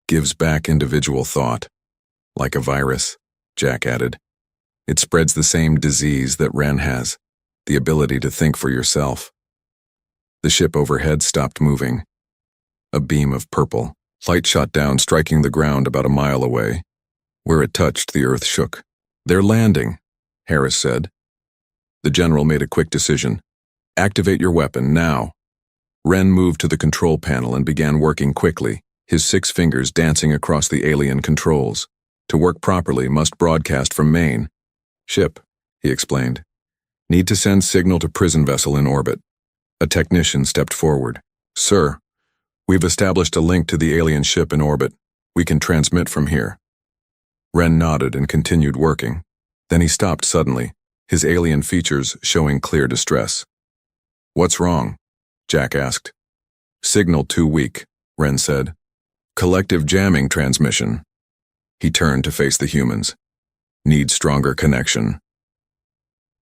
Gives back individual thought. Like a virus, Jack added. It spreads the same disease that Ren has, the ability to think for yourself. The ship overhead stopped moving. A beam of purple light shot down, striking the ground about a mile away. Where it touched, the earth shook. They're landing, Harris said. The general made a quick decision. Activate your weapon, now. Ren moved to the control panel and began working quickly, his 6 fingers dancing across the alien controls. To work properly, must broadcast from main. Ship, he explained. Need to send signal to prison vessel in orbit. A technician stepped forward. Sir, we've established a link to the alien ship in orbit. We can transmit from here. Ren nodded and continued working. Then he stopped suddenly, his alien features showing clear distress. What's wrong? Jack asked. Signal too weak, Ren said. Collective jamming transmission. He turned to face the humans. Need stronger connection.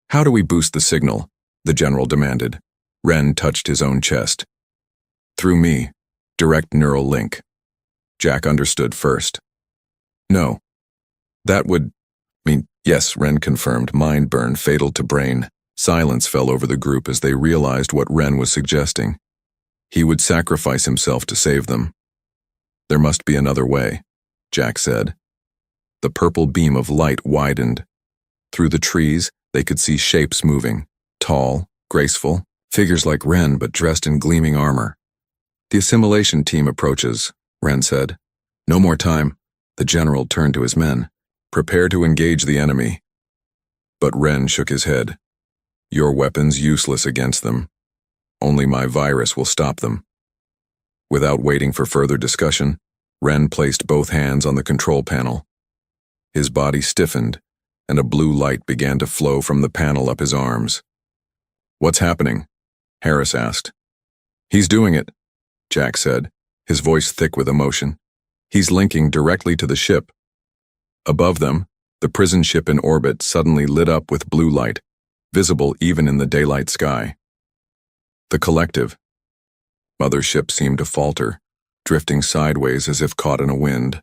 How do we boost the signal? The general demanded. Ren touched his own chest. Through me. Direct neural link. Jack understood first. No. That would mean, yes, Ren confirmed, mind burn fatal to brain. Silence fell over the group as they realized what Ren was suggesting. He would sacrifice himself to save them. There must be another way, Jack said. The purple beam of light widened. Through the trees, they could see shapes moving, tall, graceful, figures like Ren but dressed in gleaming armor. The assimilation team approaches, Ren said. No more time. The general turned to his men. Prepare to engage the enemy. But Ren shook his head. Your weapon's useless against them. Only my virus will stop them. Without waiting for further discussion, Ren placed both hands on the control panel. His body stiffened, and a blue light began to flow from the panel up his arms. What's happening? Harris asked. He's doing it, Jack said, his voice thick with emotion. He's linking directly to the ship. Above them, the prison ship in orbit suddenly lit up with blue light, visible even in the daylight sky. The collective. Mothership seemed to falter, drifting sideways as if caught in a wind.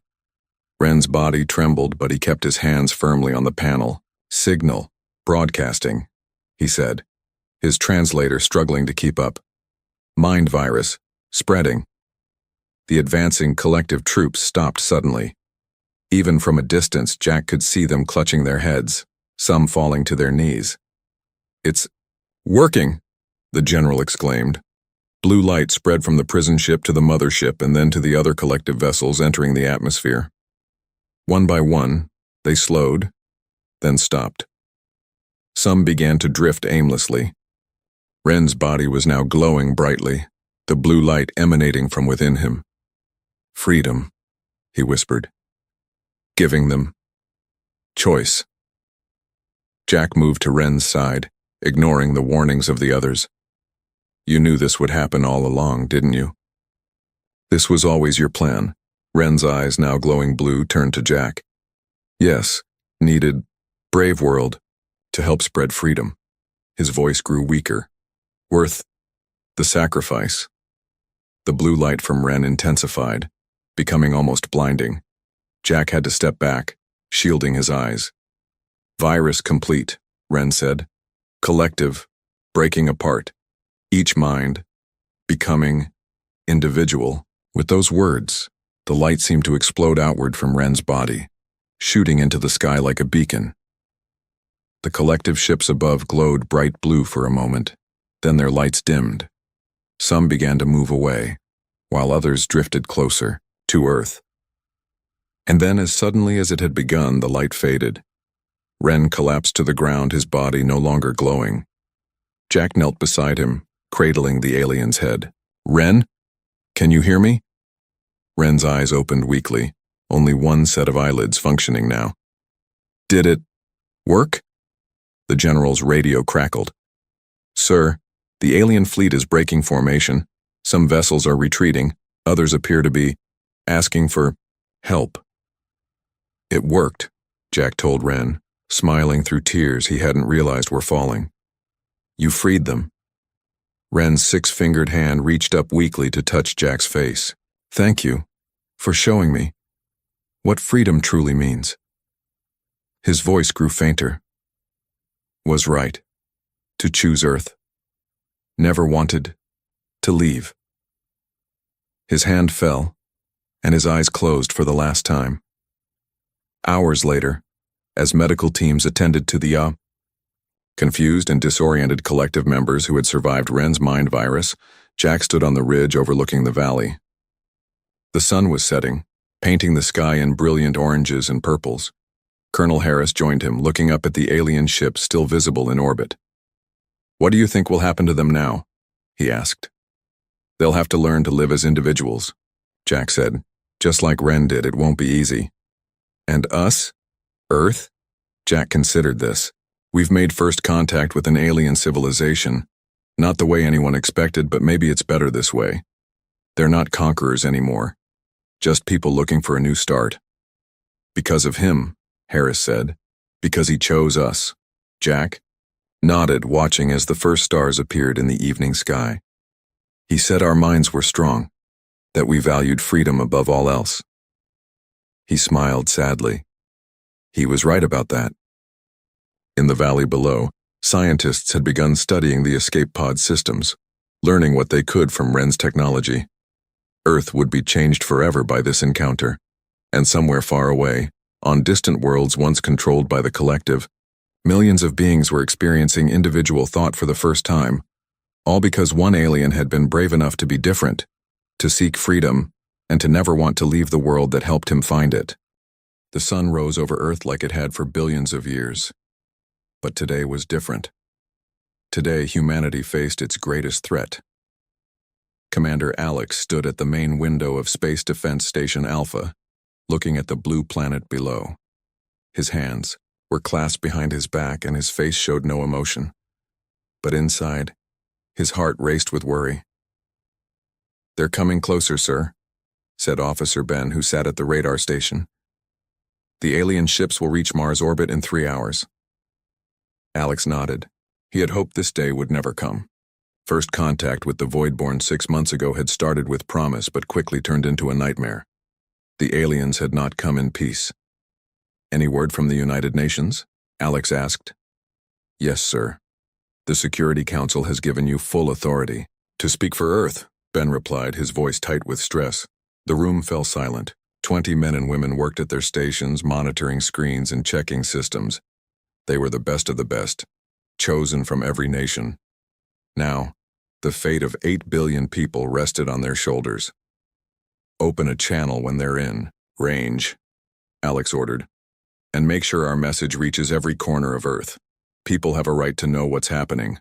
Ren's body trembled, but he kept his hands firmly on the panel. Signal, broadcasting, he said, his translator struggling to keep up. Mind virus, spreading. The advancing collective troops stopped suddenly. Even from a distance, Jack could see them clutching their heads, some falling to their knees. It's working, the general exclaimed. Blue light spread from the prison ship to the mothership and then to the other collective vessels entering the atmosphere. One by one, they slowed, then stopped. Some began to drift aimlessly. Ren's body was now glowing brightly, the blue light emanating from within him. "Freedom," he whispered. "Giving them choice." Jack moved to Ren's side, ignoring the warnings of the others. "You knew this would happen all along, didn't you?" "This was always your plan." Ren's eyes, now glowing blue, turned to Jack. "Yes, needed, brave world, to help spread freedom." His voice grew weaker. "Worth the sacrifice." The blue light from Ren intensified, becoming almost blinding. Jack had to step back, shielding his eyes. "Virus complete," Ren said. "Collective, breaking apart. Each mind, becoming individual." With those words, the light seemed to explode outward from Ren's body, shooting into the sky like a beacon. The collective ships above glowed bright blue for a moment, then their lights dimmed. Some began to move away, while others drifted closer, to Earth. And then, as suddenly as it had begun, the light faded. Ren collapsed to the ground, his body no longer glowing. Jack knelt beside him, cradling the alien's head. "Ren? Can you hear me?" Ren's eyes opened weakly, only one set of eyelids functioning now. "Did it work?" The general's radio crackled. "Sir, the alien fleet is breaking formation. Some vessels are retreating, others appear to be asking for help." "It worked," Jack told Ren, smiling through tears he hadn't realized were falling. "You freed them." Ren's six-fingered hand reached up weakly to touch Jack's face. "Thank you for showing me what freedom truly means." His voice grew fainter. "Was right to choose Earth. Never wanted to leave." His hand fell, and his eyes closed for the last time. Hours later, as medical teams attended to the confused and disoriented collective members who had survived Ren's mind virus, Jack stood on the ridge overlooking the valley. The sun was setting, painting the sky in brilliant oranges and purples. Colonel Harris joined him, looking up at the alien ship still visible in orbit. "What do you think will happen to them now?" he asked. "They'll have to learn to live as individuals," Jack said. "Just like Ren did, it won't be easy." "And us? Earth?" Jack considered this. "We've made first contact with an alien civilization. Not the way anyone expected, but maybe it's better this way. They're not conquerors anymore. Just people looking for a new start." "Because of him," Harris said. "Because he chose us." Jack nodded, watching as the first stars appeared in the evening sky. "He said our minds were strong, that we valued freedom above all else." He smiled sadly. He was right about that. In the valley below, scientists had begun studying the escape pod systems, learning what they could from Ren's technology. Earth would be changed forever by this encounter, and somewhere far away, on distant worlds once controlled by the collective, millions of beings were experiencing individual thought for the first time, all because one alien had been brave enough to be different, to seek freedom, and to never want to leave the world that helped him find it. The sun rose over Earth like it had for billions of years. But today was different. Today, humanity faced its greatest threat. Commander Alex stood at the main window of Space Defense Station Alpha, looking at the blue planet below. His hands were clasped behind his back and his face showed no emotion. But inside, his heart raced with worry. "They're coming closer, sir," said Officer Ben, who sat at the radar station. "The alien ships will reach Mars orbit in 3 hours. Alex nodded. He had hoped this day would never come. First contact with the Voidborn 6 months ago had started with promise but quickly turned into a nightmare. The aliens had not come in peace. "Any word from the United Nations?" Alex asked. "Yes, sir. The Security Council has given you full authority to speak for Earth," Ben replied, his voice tight with stress. The room fell silent. 20 men and women worked at their stations, monitoring screens and checking systems. They were the best of the best, chosen from every nation. Now, the fate of 8 billion people rested on their shoulders. "Open a channel when they're in range," Alex ordered, "and make sure our message reaches every corner of Earth." People have a right to know what's happening.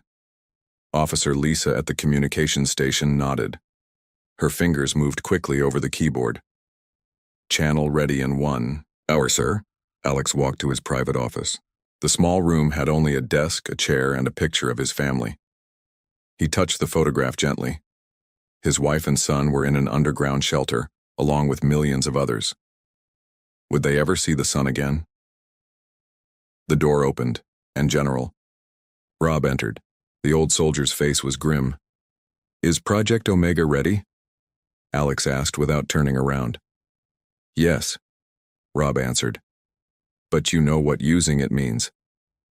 Officer Lisa at the communications station nodded. Her fingers moved quickly over the keyboard. Channel ready in 1 hour, sir. Alex walked to his private office. The small room had only a desk, a chair, and a picture of his family. He touched the photograph gently. His wife and son were in an underground shelter, along with millions of others. Would they ever see the sun again? The door opened, and General Rob entered. The old soldier's face was grim. Is Project Omega ready? Alex asked without turning around. Yes, Rob answered. But you know what using it means.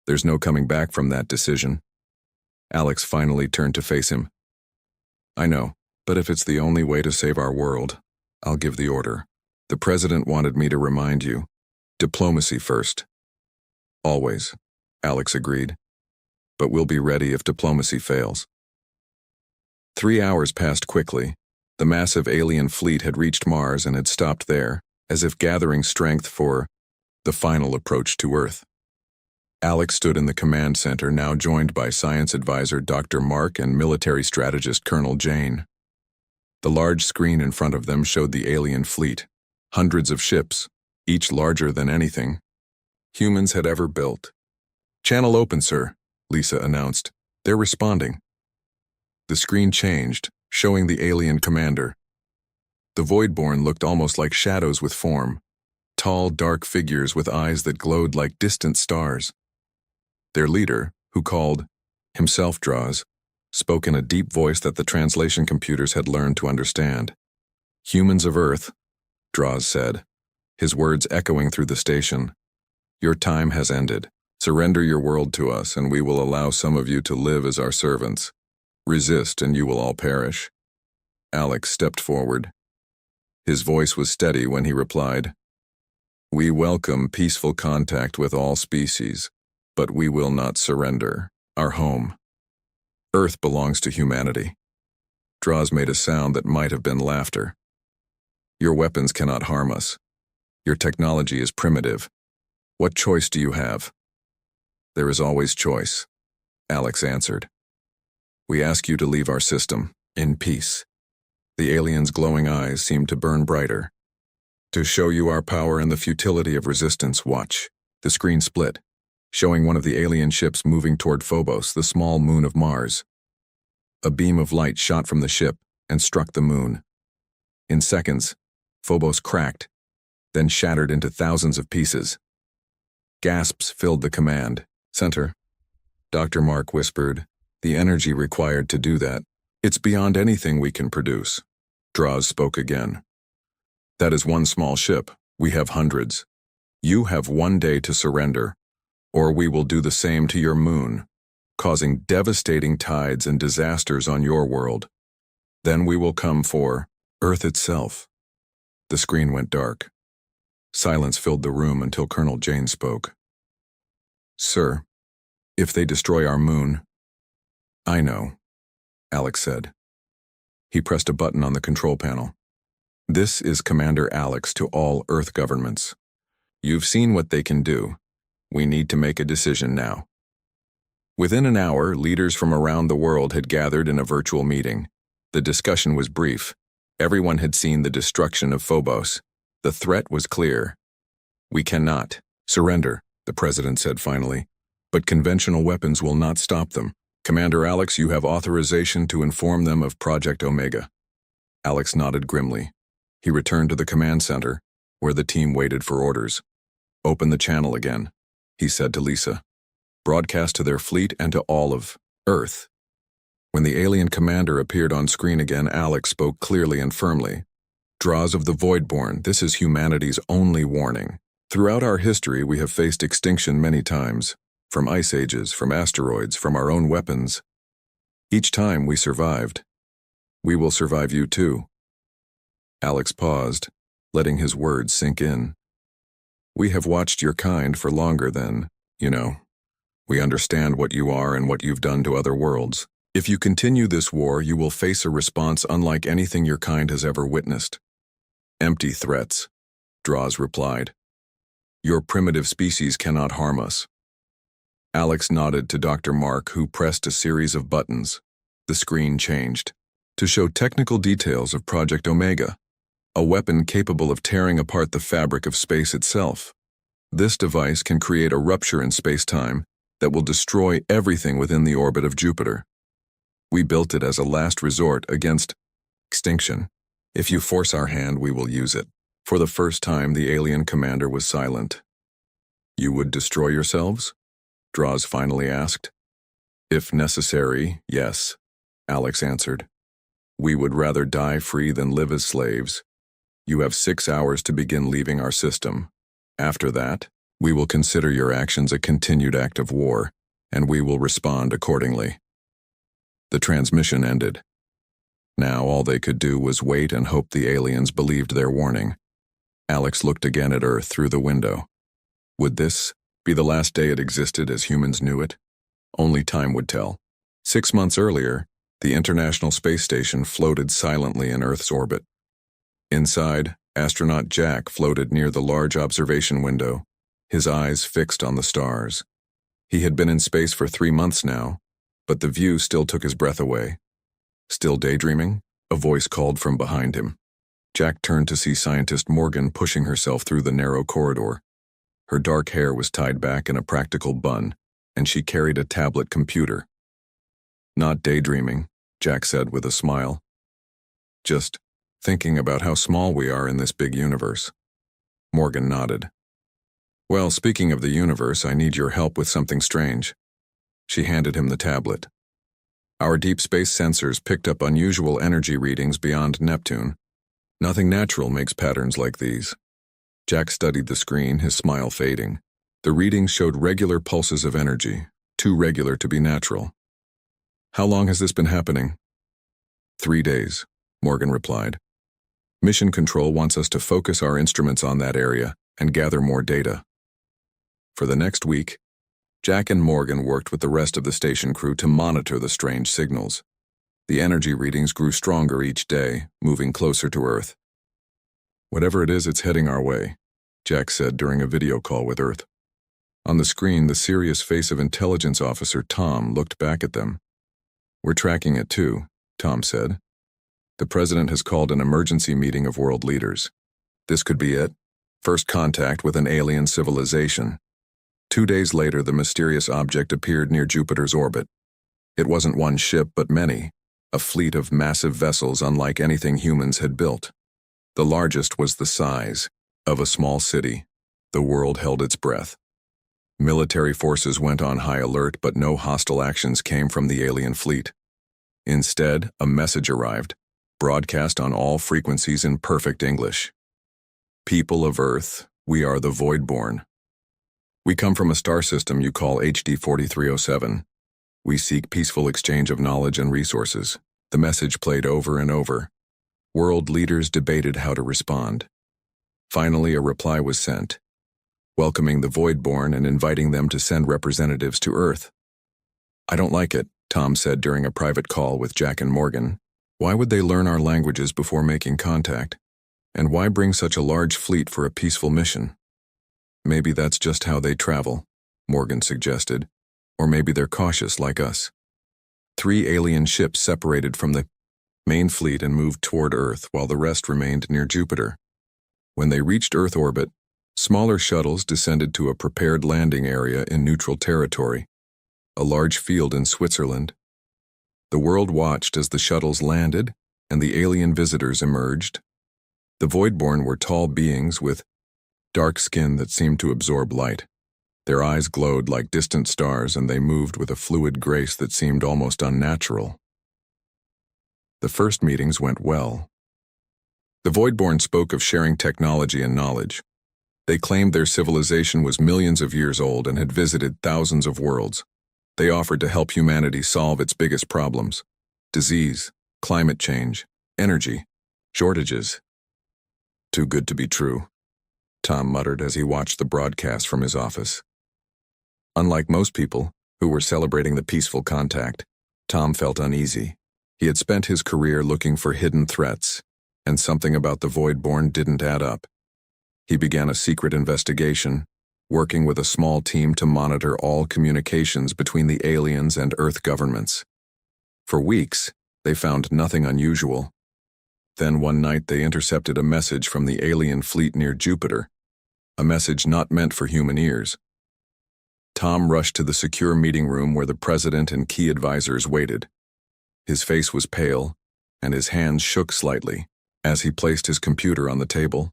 There's no coming back from that decision. Alex finally turned to face him. I know, but if it's the only way to save our world, I'll give the order. The president wanted me to remind you. Diplomacy first. Always, Alex agreed. But we'll be ready if diplomacy fails. 3 hours passed quickly. The massive alien fleet had reached Mars and had stopped there, as if gathering strength for the final approach to Earth. Alex stood in the command center, now joined by science advisor Dr. Mark and military strategist Colonel Jane. The large screen in front of them showed the alien fleet, hundreds of ships, each larger than anything humans had ever built. Channel open, sir, Lisa announced. They're responding. The screen changed, showing the alien commander. The Voidborn looked almost like shadows with form, tall, dark figures with eyes that glowed like distant stars. Their leader, who called himself Draws, spoke in a deep voice that the translation computers had learned to understand. Humans of Earth, Draws said, his words echoing through the station. Your time has ended. Surrender your world to us, and we will allow some of you to live as our servants. Resist, and you will all perish. Alex stepped forward. His voice was steady when he replied, We welcome peaceful contact with all species, but we will not surrender our home. Earth belongs to humanity. Draws made a sound that might have been laughter. Your weapons cannot harm us. Your technology is primitive. What choice do you have? There is always choice, Alex answered. We ask you to leave our system, in peace. The alien's glowing eyes seemed to burn brighter. To show you our power and the futility of resistance, watch. The screen split, showing one of the alien ships moving toward Phobos, the small moon of Mars. A beam of light shot from the ship and struck the moon. In seconds, Phobos cracked, then shattered into thousands of pieces. Gasps filled the command center. Dr. Mark whispered, The energy required to do that, it's beyond anything we can produce. Draws spoke again. That is one small ship. We have hundreds. You have 1 day to surrender, or we will do the same to your moon, causing devastating tides and disasters on your world. Then we will come for Earth itself. The screen went dark. Silence filled the room until Colonel Jane spoke. Sir, if they destroy our moon... I know, Alex said. He pressed a button on the control panel. This is Commander Alex to all Earth governments. You've seen what they can do. We need to make a decision now. Within an hour, leaders from around the world had gathered in a virtual meeting. The discussion was brief. Everyone had seen the destruction of Phobos. The threat was clear. We cannot surrender, the president said finally, but conventional weapons will not stop them. Commander Alex, you have authorization to inform them of Project Omega. Alex nodded grimly. He returned to the command center, where the team waited for orders. Open the channel again, he said to Lisa. Broadcast to their fleet and to all of Earth. When the alien commander appeared on screen again, Alex spoke clearly and firmly. Draws of the Voidborn, this is humanity's only warning. Throughout our history, we have faced extinction many times, from ice ages, from asteroids, from our own weapons. Each time we survived. We will survive you too. Alex paused, letting his words sink in. We have watched your kind for longer than, we understand what you are and what you've done to other worlds. If you continue this war, you will face a response unlike anything your kind has ever witnessed. Empty threats, Draws replied. Your primitive species cannot harm us. Alex nodded to Dr. Mark, who pressed a series of buttons. The screen changed to show technical details of Project Omega, a weapon capable of tearing apart the fabric of space itself. This device can create a rupture in space-time that will destroy everything within the orbit of Jupiter. We built it as a last resort against extinction. If you force our hand, we will use it. For the first time, the alien commander was silent. You would destroy yourselves? Draws finally asked. If necessary, yes, Alex answered. We would rather die free than live as slaves. You have 6 hours to begin leaving our system. After that, we will consider your actions a continued act of war, and we will respond accordingly. The transmission ended. Now all they could do was wait and hope the aliens believed their warning. Alex looked again at Earth through the window. Would this be the last day it existed as humans knew it? Only time would tell. 6 months earlier, the International Space Station floated silently in Earth's orbit. Inside, astronaut Jack floated near the large observation window, his eyes fixed on the stars. He had been in space for 3 months now, but the view still took his breath away. Still daydreaming? A voice called from behind him. Jack turned to see scientist Morgan pushing herself through the narrow corridor. Her dark hair was tied back in a practical bun, and she carried a tablet computer. Not daydreaming, Jack said with a smile. Just thinking about how small we are in this big universe. Morgan nodded. Well, speaking of the universe, I need your help with something strange. She handed him the tablet. Our deep space sensors picked up unusual energy readings beyond Neptune. Nothing natural makes patterns like these. Jack studied the screen, his smile fading. The readings showed regular pulses of energy, too regular to be natural. How long has this been happening? 3 days, Morgan replied. Mission Control wants us to focus our instruments on that area and gather more data. For the next week, Jack and Morgan worked with the rest of the station crew to monitor the strange signals. The energy readings grew stronger each day, moving closer to Earth. Whatever it is, it's heading our way, Jack said during a video call with Earth. On the screen, the serious face of intelligence officer Tom looked back at them. We're tracking it too, Tom said. The president has called an emergency meeting of world leaders. This could be it. First contact with an alien civilization. 2 days later, the mysterious object appeared near Jupiter's orbit. It wasn't one ship, but many, a fleet of massive vessels unlike anything humans had built. The largest was the size of a small city. The world held its breath. Military forces went on high alert, but no hostile actions came from the alien fleet. Instead, a message arrived, broadcast on all frequencies in perfect English. People of Earth, we are the Voidborn. We come from a star system you call HD 4307. We seek peaceful exchange of knowledge and resources. The message played over and over. World leaders debated how to respond. Finally, a reply was sent, welcoming the Voidborn and inviting them to send representatives to Earth. I don't like it, Tom said during a private call with Jack and Morgan. Why would they learn our languages before making contact? And why bring such a large fleet for a peaceful mission? Maybe that's just how they travel, Morgan suggested. Or maybe they're cautious like us. 3 alien ships separated from the main fleet and moved toward Earth while the rest remained near Jupiter. When they reached Earth orbit, smaller shuttles descended to a prepared landing area in neutral territory, a large field in Switzerland. The world watched as the shuttles landed and the alien visitors emerged. The Voidborn were tall beings with dark skin that seemed to absorb light. Their eyes glowed like distant stars, and they moved with a fluid grace that seemed almost unnatural. The first meetings went well. The Voidborn spoke of sharing technology and knowledge. They claimed their civilization was millions of years old and had visited thousands of worlds. They offered to help humanity solve its biggest problems: disease, climate change, energy, shortages. Too good to be true, Tom muttered as he watched the broadcast from his office. Unlike most people, who were celebrating the peaceful contact, Tom felt uneasy. He had spent his career looking for hidden threats, and something about the Voidborn didn't add up. He began a secret investigation, working with a small team to monitor all communications between the aliens and Earth governments. For weeks, they found nothing unusual. Then one night they intercepted a message from the alien fleet near Jupiter, a message not meant for human ears. Tom rushed to the secure meeting room where the president and key advisors waited. His face was pale, and his hands shook slightly as he placed his computer on the table.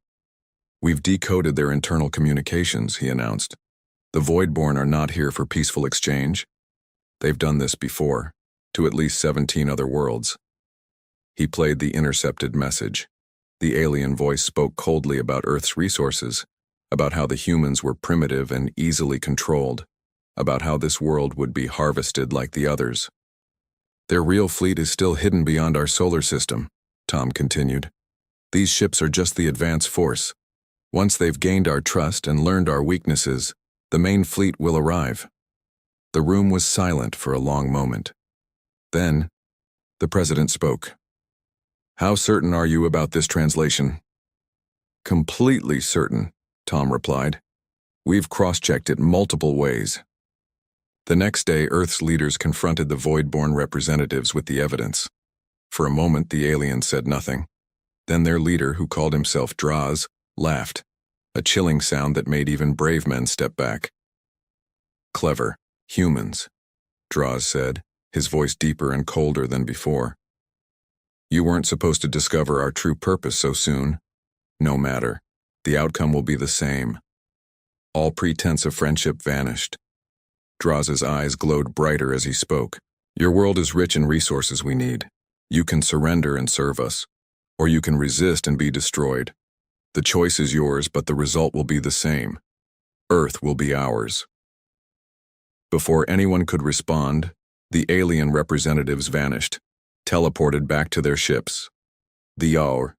"We've decoded their internal communications," he announced. "The Voidborn are not here for peaceful exchange. They've done this before, to at least 17 other worlds." He played the intercepted message. The alien voice spoke coldly about Earth's resources, about how the humans were primitive and easily controlled, about how this world would be harvested like the others. "Their real fleet is still hidden beyond our solar system," Tom continued. "These ships are just the advance force. Once they've gained our trust and learned our weaknesses, the main fleet will arrive." The room was silent for a long moment. Then, the president spoke. "How certain are you about this translation?" "Completely certain," Tom replied. "We've cross-checked it multiple ways." The next day, Earth's leaders confronted the Voidborn representatives with the evidence. For a moment, the aliens said nothing. Then their leader, who called himself Draaz, laughed, a chilling sound that made even brave men step back. "Clever humans," Draaz said, his voice deeper and colder than before. "You weren't supposed to discover our true purpose so soon. No matter, the outcome will be the same." All pretense of friendship vanished. Draaz's eyes glowed brighter as he spoke. "Your world is rich in resources we need. You can surrender and serve us, or you can resist and be destroyed. The choice is yours, but the result will be the same. Earth will be ours." Before anyone could respond, the alien representatives vanished, teleported back to their ships. The hour.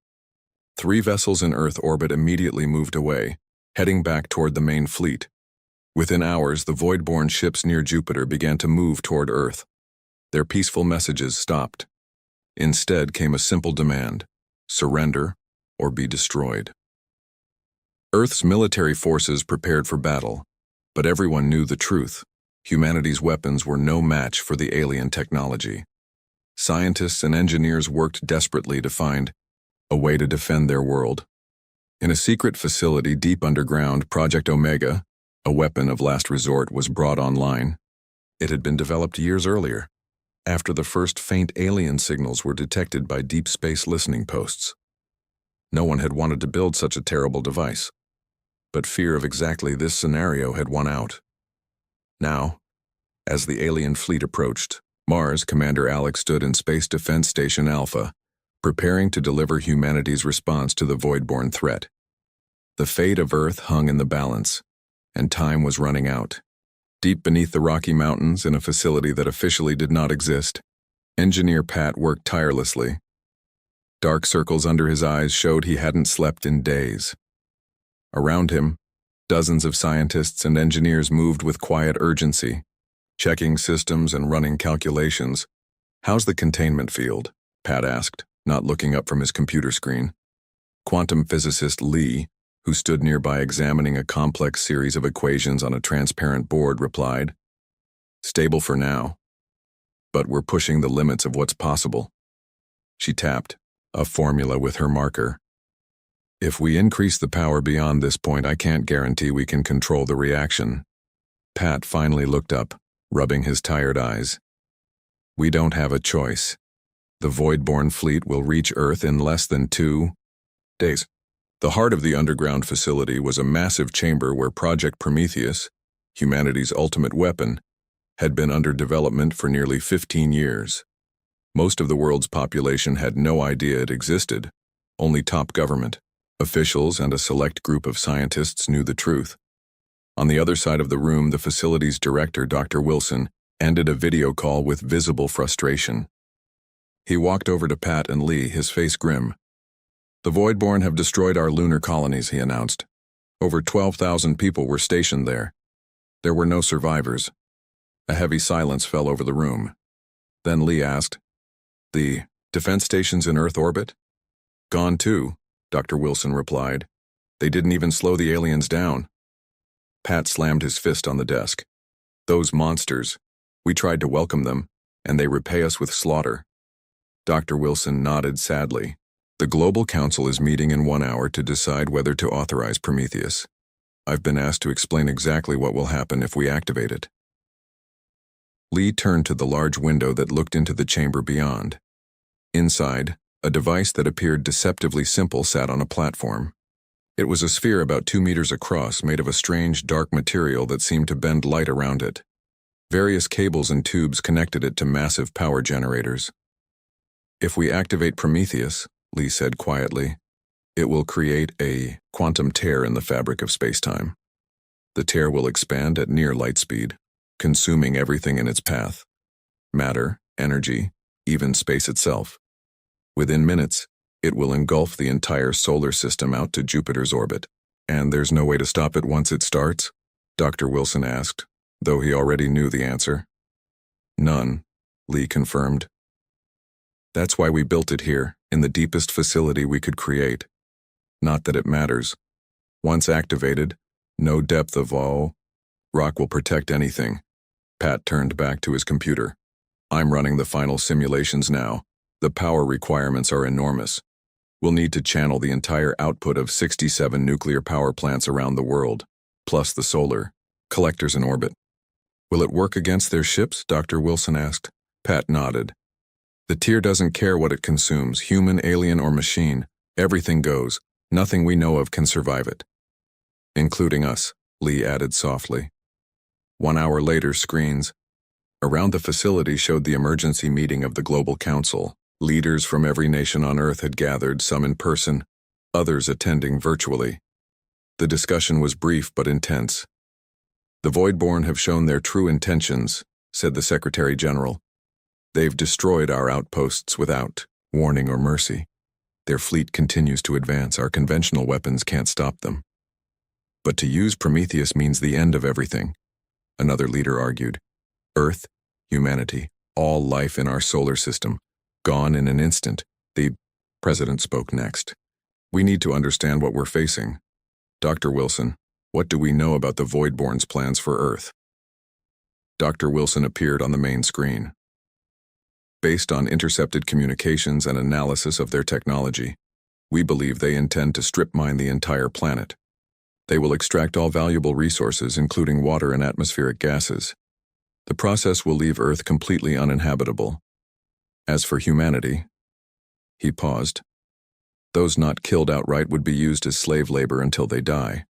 3 vessels in Earth orbit immediately moved away, heading back toward the main fleet. Within hours, the Voidborn ships near Jupiter began to move toward Earth. Their peaceful messages stopped. Instead came a simple demand: surrender or be destroyed. Earth's military forces prepared for battle, but everyone knew the truth. Humanity's weapons were no match for the alien technology. Scientists and engineers worked desperately to find a way to defend their world. In a secret facility deep underground, Project Omega, a weapon of last resort, was brought online. It had been developed years earlier, after the first faint alien signals were detected by deep space listening posts. No one had wanted to build such a terrible device, but fear of exactly this scenario had won out. Now, as the alien fleet approached, Mars Commander Alex stood in Space Defense Station Alpha, preparing to deliver humanity's response to the Voidborn threat. The fate of Earth hung in the balance, and time was running out. Deep beneath the Rocky Mountains, in a facility that officially did not exist, Engineer Pat worked tirelessly. Dark circles under his eyes showed he hadn't slept in days. Around him, dozens of scientists and engineers moved with quiet urgency, checking systems and running calculations. "How's the containment field?" Pat asked, not looking up from his computer screen. Quantum physicist Lee, who stood nearby examining a complex series of equations on a transparent board, replied, "Stable for now, but we're pushing the limits of what's possible." She tapped a formula with her marker. "If we increase the power beyond this point, I can't guarantee we can control the reaction." Pat finally looked up, rubbing his tired eyes. "We don't have a choice. The Voidborn fleet will reach Earth in less than 2 days." The heart of the underground facility was a massive chamber where Project Prometheus, humanity's ultimate weapon, had been under development for nearly 15 years. Most of the world's population had no idea it existed. Only top government officials and a select group of scientists knew the truth. On the other side of the room, the facility's director, Dr. Wilson, ended a video call with visible frustration. He walked over to Pat and Lee, his face grim. "The Voidborn have destroyed our lunar colonies," he announced. "Over 12,000 people were stationed there. There were no survivors." A heavy silence fell over the room. Then Lee asked, "The defense stations in Earth orbit?" "Gone too," Dr. Wilson replied. "They didn't even slow the aliens down." Pat slammed his fist on the desk. Those monsters. We tried to welcome them, and they repay us with slaughter. Dr. Wilson nodded sadly. The Global Council is meeting in 1 hour to decide whether to authorize Prometheus. I've been asked to explain exactly what will happen if we activate it. Lee turned to the large window that looked into the chamber beyond. Inside, a device that appeared deceptively simple sat on a platform. It was a sphere about 2 meters across, made of a strange dark material that seemed to bend light around it. Various cables and tubes connected it to massive power generators. If we activate Prometheus, Lee said quietly, it will create a quantum tear in the fabric of space-time. The tear will expand at near light speed, consuming everything in its path. Matter, energy, even space itself. Within minutes, it will engulf the entire solar system out to Jupiter's orbit. And there's no way to stop it once it starts? Dr. Wilson asked, though he already knew the answer. None, Lee confirmed. That's why we built it here, in the deepest facility we could create. Not that it matters. Once activated, no depth of rock will protect anything. Pat turned back to his computer. I'm running the final simulations now. The power requirements are enormous. We'll need to channel the entire output of 67 nuclear power plants around the world, plus the solar collectors in orbit. Will it work against their ships? Dr. Wilson asked. Pat nodded. The tier doesn't care what it consumes, human, alien, or machine. Everything goes. Nothing we know of can survive it. Including us, Lee added softly. 1 hour later, screens around the facility showed the emergency meeting of the Global Council. Leaders from every nation on Earth had gathered, some in person, others attending virtually. The discussion was brief but intense. The Voidborn have shown their true intentions, said the Secretary General. They've destroyed our outposts without warning or mercy. Their fleet continues to advance. Our conventional weapons can't stop them. But to use Prometheus means the end of everything, another leader argued. Earth, humanity, all life in our solar system, gone in an instant. The president spoke next. We need to understand what we're facing. Dr. Wilson, what do we know about the Voidborn's plans for Earth? Dr. Wilson appeared on the main screen. Based on intercepted communications and analysis of their technology, we believe they intend to strip mine the entire planet. They will extract all valuable resources, including water and atmospheric gases. The process will leave Earth completely uninhabitable. As for humanity, he paused. Those not killed outright would be used as slave labor until they die.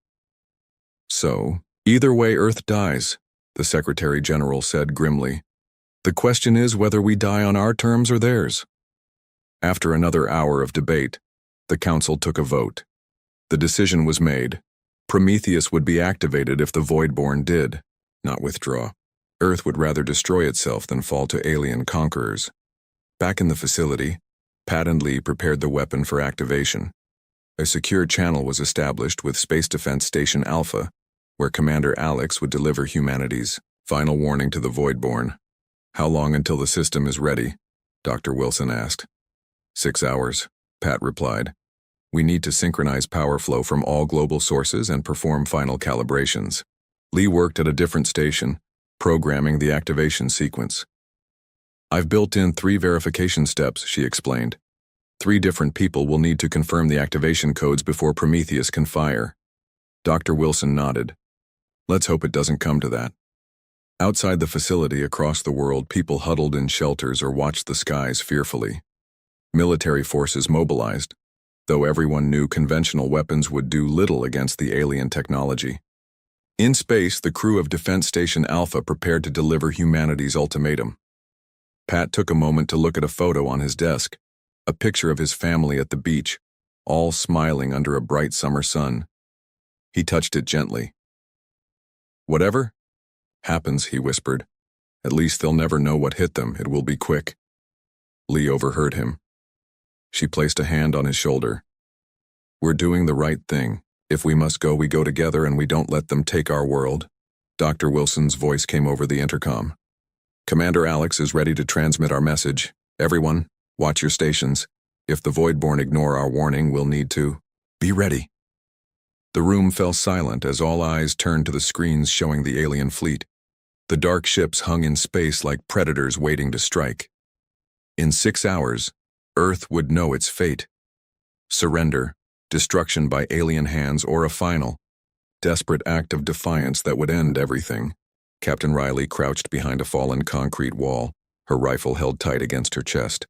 So, either way Earth dies, the Secretary General said grimly. The question is whether we die on our terms or theirs. After another hour of debate, the Council took a vote. The decision was made. Prometheus would be activated if the Voidborn did, not withdraw. Earth would rather destroy itself than fall to alien conquerors. Back in the facility, Pat and Lee prepared the weapon for activation. A secure channel was established with Space Defense Station Alpha, where Commander Alex would deliver humanity's final warning to the Voidborn. How long until the system is ready? Dr. Wilson asked. 6 hours, Pat replied. We need to synchronize power flow from all global sources and perform final calibrations. Lee worked at a different station, programming the activation sequence. I've built in 3 verification steps, she explained. 3 different people will need to confirm the activation codes before Prometheus can fire. Dr. Wilson nodded. Let's hope it doesn't come to that. Outside the facility across the world, people huddled in shelters or watched the skies fearfully. Military forces mobilized, though everyone knew conventional weapons would do little against the alien technology. In space, the crew of Defense Station Alpha prepared to deliver humanity's ultimatum. Pat took a moment to look at a photo on his desk, a picture of his family at the beach, all smiling under a bright summer sun. He touched it gently. Whatever happens, he whispered. At least they'll never know what hit them. It will be quick. Lee overheard him. She placed a hand on his shoulder. We're doing the right thing. If we must go, we go together and we don't let them take our world. Dr. Wilson's voice came over the intercom. Commander Alex is ready to transmit our message. Everyone, watch your stations. If the Voidborn ignore our warning, we'll need to be ready. The room fell silent as all eyes turned to the screens showing the alien fleet. The dark ships hung in space like predators waiting to strike. In 6 hours, Earth would know its fate. Surrender, destruction by alien hands, or a final, desperate act of defiance that would end everything. Captain Riley crouched behind a fallen concrete wall, her rifle held tight against her chest.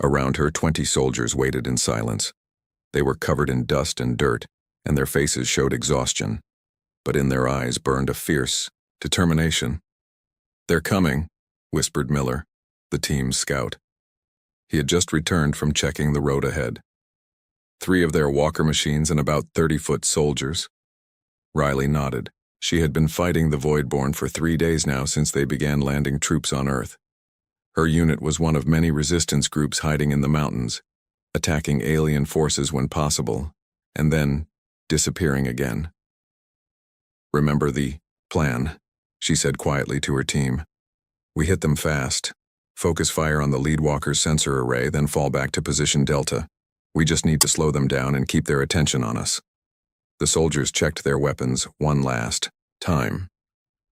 Around her, 20 soldiers waited in silence. They were covered in dust and dirt, and their faces showed exhaustion. But in their eyes burned a fierce determination. "They're coming," whispered Miller, the team's scout. He had just returned from checking the road ahead. 3 of their walker machines and about 30-foot soldiers. Riley nodded. She had been fighting the Voidborn for 3 days now since they began landing troops on Earth. Her unit was one of many resistance groups hiding in the mountains, attacking alien forces when possible, and then disappearing again. "Remember the plan," she said quietly to her team. "We hit them fast. Focus fire on the lead walker's sensor array, then fall back to position Delta. We just need to slow them down and keep their attention on us." The soldiers checked their weapons one last time.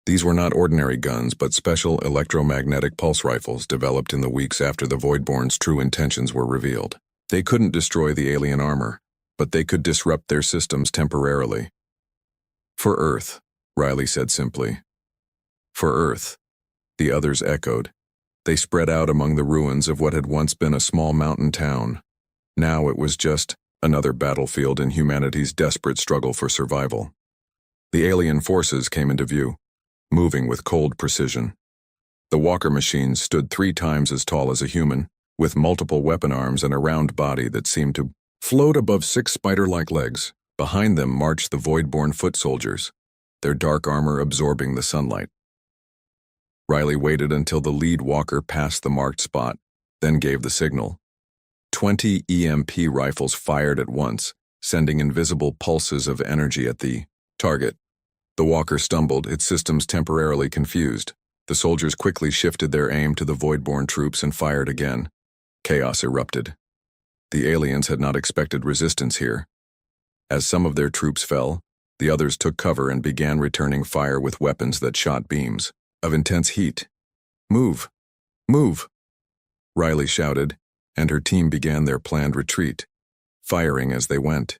These were not ordinary guns, but special electromagnetic pulse rifles developed in the weeks after the Voidborn's true intentions were revealed. They couldn't destroy the alien armor, but they could disrupt their systems temporarily. "For Earth," Riley said simply. "For Earth," the others echoed. They spread out among the ruins of what had once been a small mountain town. Now it was just another battlefield in humanity's desperate struggle for survival. The alien forces came into view, moving with cold precision. The walker machines stood 3 times as tall as a human, with multiple weapon arms and a round body that seemed to float above 6 spider-like legs. Behind them marched the Voidborn foot soldiers, their dark armor absorbing the sunlight. Riley waited until the lead walker passed the marked spot, then gave the signal. 20 EMP rifles fired at once, sending invisible pulses of energy at the target. The walker stumbled, its systems temporarily confused. The soldiers quickly shifted their aim to the Voidborn troops and fired again. Chaos erupted. The aliens had not expected resistance here. As some of their troops fell, the others took cover and began returning fire with weapons that shot beams of intense heat. "Move! Move!" Riley shouted, and her team began their planned retreat, firing as they went.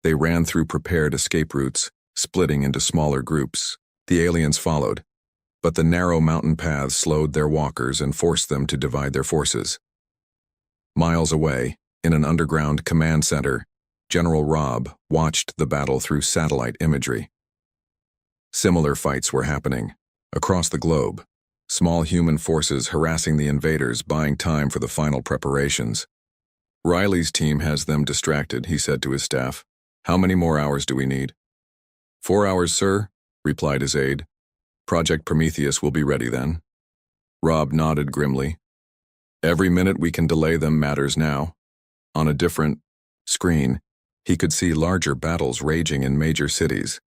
They ran through prepared escape routes, splitting into smaller groups. The aliens followed, but the narrow mountain paths slowed their walkers and forced them to divide their forces. Miles away, in an underground command center, General Robb watched the battle through satellite imagery. Similar fights were happening across the globe, small human forces harassing the invaders, buying time for the final preparations. "Riley's team has them distracted," he said to his staff. "How many more hours do we need?" 4 hours, sir," replied his aide. "Project Prometheus will be ready then." Robb nodded grimly. "Every minute we can delay them matters now." On a different screen, he could see larger battles raging in major cities.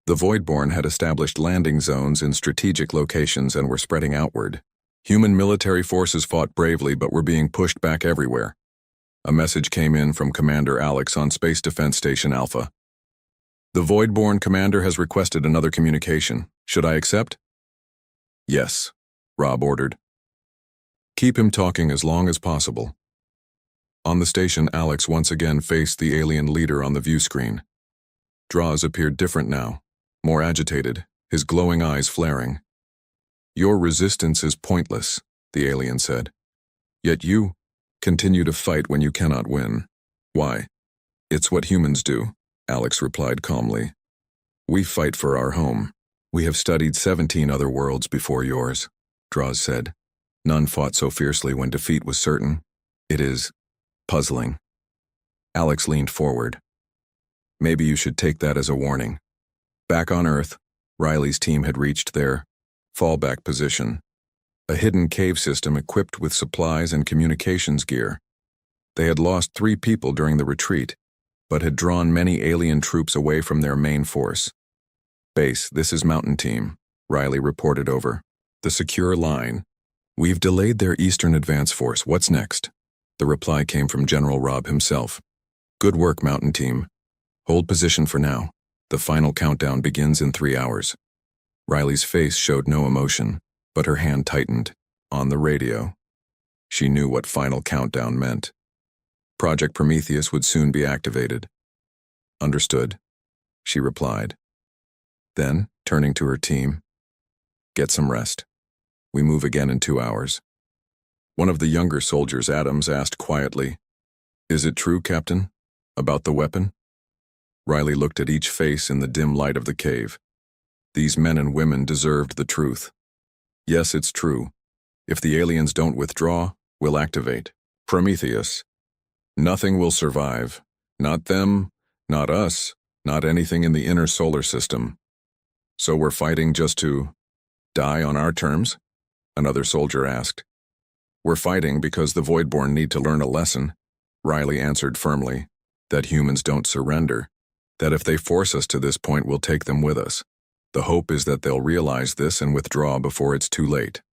The Voidborn had established landing zones in strategic locations and were spreading outward. Human military forces fought bravely but were being pushed back everywhere. A message came in from Commander Alex on Space Defense Station Alpha. "The Voidborn commander has requested another communication. Should I accept?" "Yes," Robb ordered. "Keep him talking as long as possible." On the station, Alex once again faced the alien leader on the view screen. Draws appeared different now, more agitated, his glowing eyes flaring. "Your resistance is pointless," the alien said. "Yet you continue to fight when you cannot win. Why?" "It's what humans do," Alex replied calmly. "We fight for our home. We have studied 17 other worlds before yours," Draws said. "None fought so fiercely when defeat was certain. It is puzzling." Alex leaned forward. "Maybe you should take that as a warning." Back on Earth, Riley's team had reached their fallback position, a hidden cave system equipped with supplies and communications gear. They had lost 3 people during the retreat, but had drawn many alien troops away from their main force. "Base, this is Mountain Team," Riley reported over the secure line. "We've delayed their eastern advance force. What's next?" The reply came from General Robb himself. "Good work, Mountain Team. Hold position for now. The final countdown begins in 3 hours. Riley's face showed no emotion, but her hand tightened. On the radio. She knew what final countdown meant. Project Prometheus would soon be activated. Understood, she replied. Then, turning to her team, get some rest. We move again in 2 hours. One of the younger soldiers, Adams, asked quietly, Is it true, Captain? About the weapon? Riley looked at each face in the dim light of the cave. These men and women deserved the truth. Yes, it's true. If the aliens don't withdraw, we'll activate. Prometheus. Nothing will survive. Not them, not us, not anything in the inner solar system. So we're fighting just to die on our terms? Another soldier asked. We're fighting because the Voidborn need to learn a lesson, Riley answered firmly, that humans don't surrender, that if they force us to this point, we'll take them with us. The hope is that they'll realize this and withdraw before it's too late.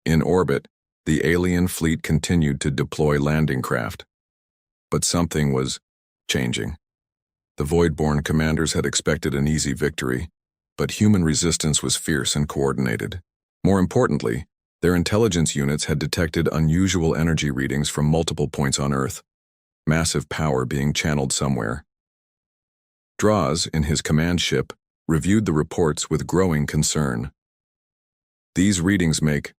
In orbit, the alien fleet continued to deploy landing craft. But something was changing. The Voidborn commanders had expected an easy victory, but human resistance was fierce and coordinated. More importantly, their intelligence units had detected unusual energy readings from multiple points on Earth, massive power being channeled somewhere. Draws, in his command ship, reviewed the reports with growing concern. These readings make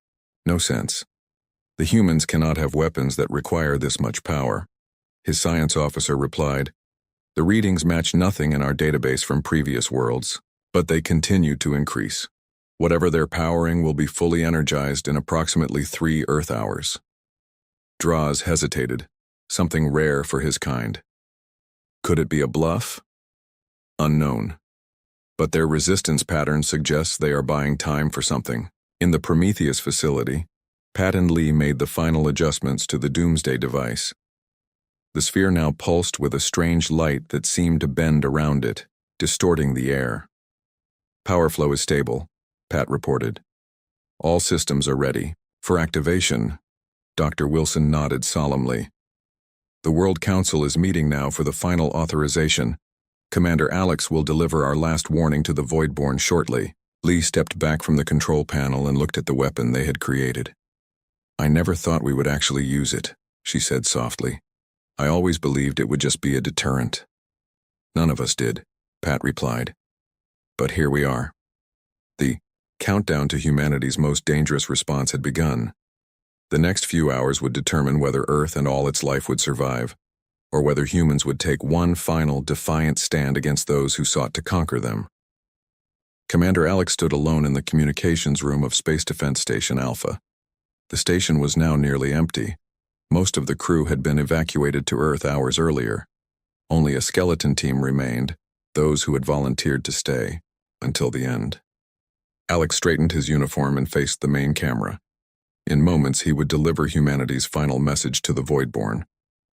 no sense. The humans cannot have weapons that require this much power. His science officer replied, The readings match nothing in our database from previous worlds, but they continue to increase. Whatever they're powering will be fully energized in approximately 3 Earth hours. Draws hesitated, something rare for his kind. Could it be a bluff? Unknown. But their resistance pattern suggests they are buying time for something. In the Prometheus facility, Pat and Lee made the final adjustments to the Doomsday device. The sphere now pulsed with a strange light that seemed to bend around it, distorting the air. Power flow is stable, Pat reported. All systems are ready. For activation, Dr. Wilson nodded solemnly. The World Council is meeting now for the final authorization. Commander Alex will deliver our last warning to the Voidborn shortly. Lee stepped back from the control panel and looked at the weapon they had created. I never thought we would actually use it, she said softly. I always believed it would just be a deterrent. None of us did, Pat replied. But here we are. The countdown to humanity's most dangerous response had begun. The next few hours would determine whether Earth and all its life would survive, or whether humans would take one final, defiant stand against those who sought to conquer them. Commander Alex stood alone in the communications room of Space Defense Station Alpha. The station was now nearly empty. Most of the crew had been evacuated to Earth hours earlier. Only a skeleton team remained, those who had volunteered to stay, until the end. Alex straightened his uniform and faced the main camera. In moments, he would deliver humanity's final message to the Voidborn.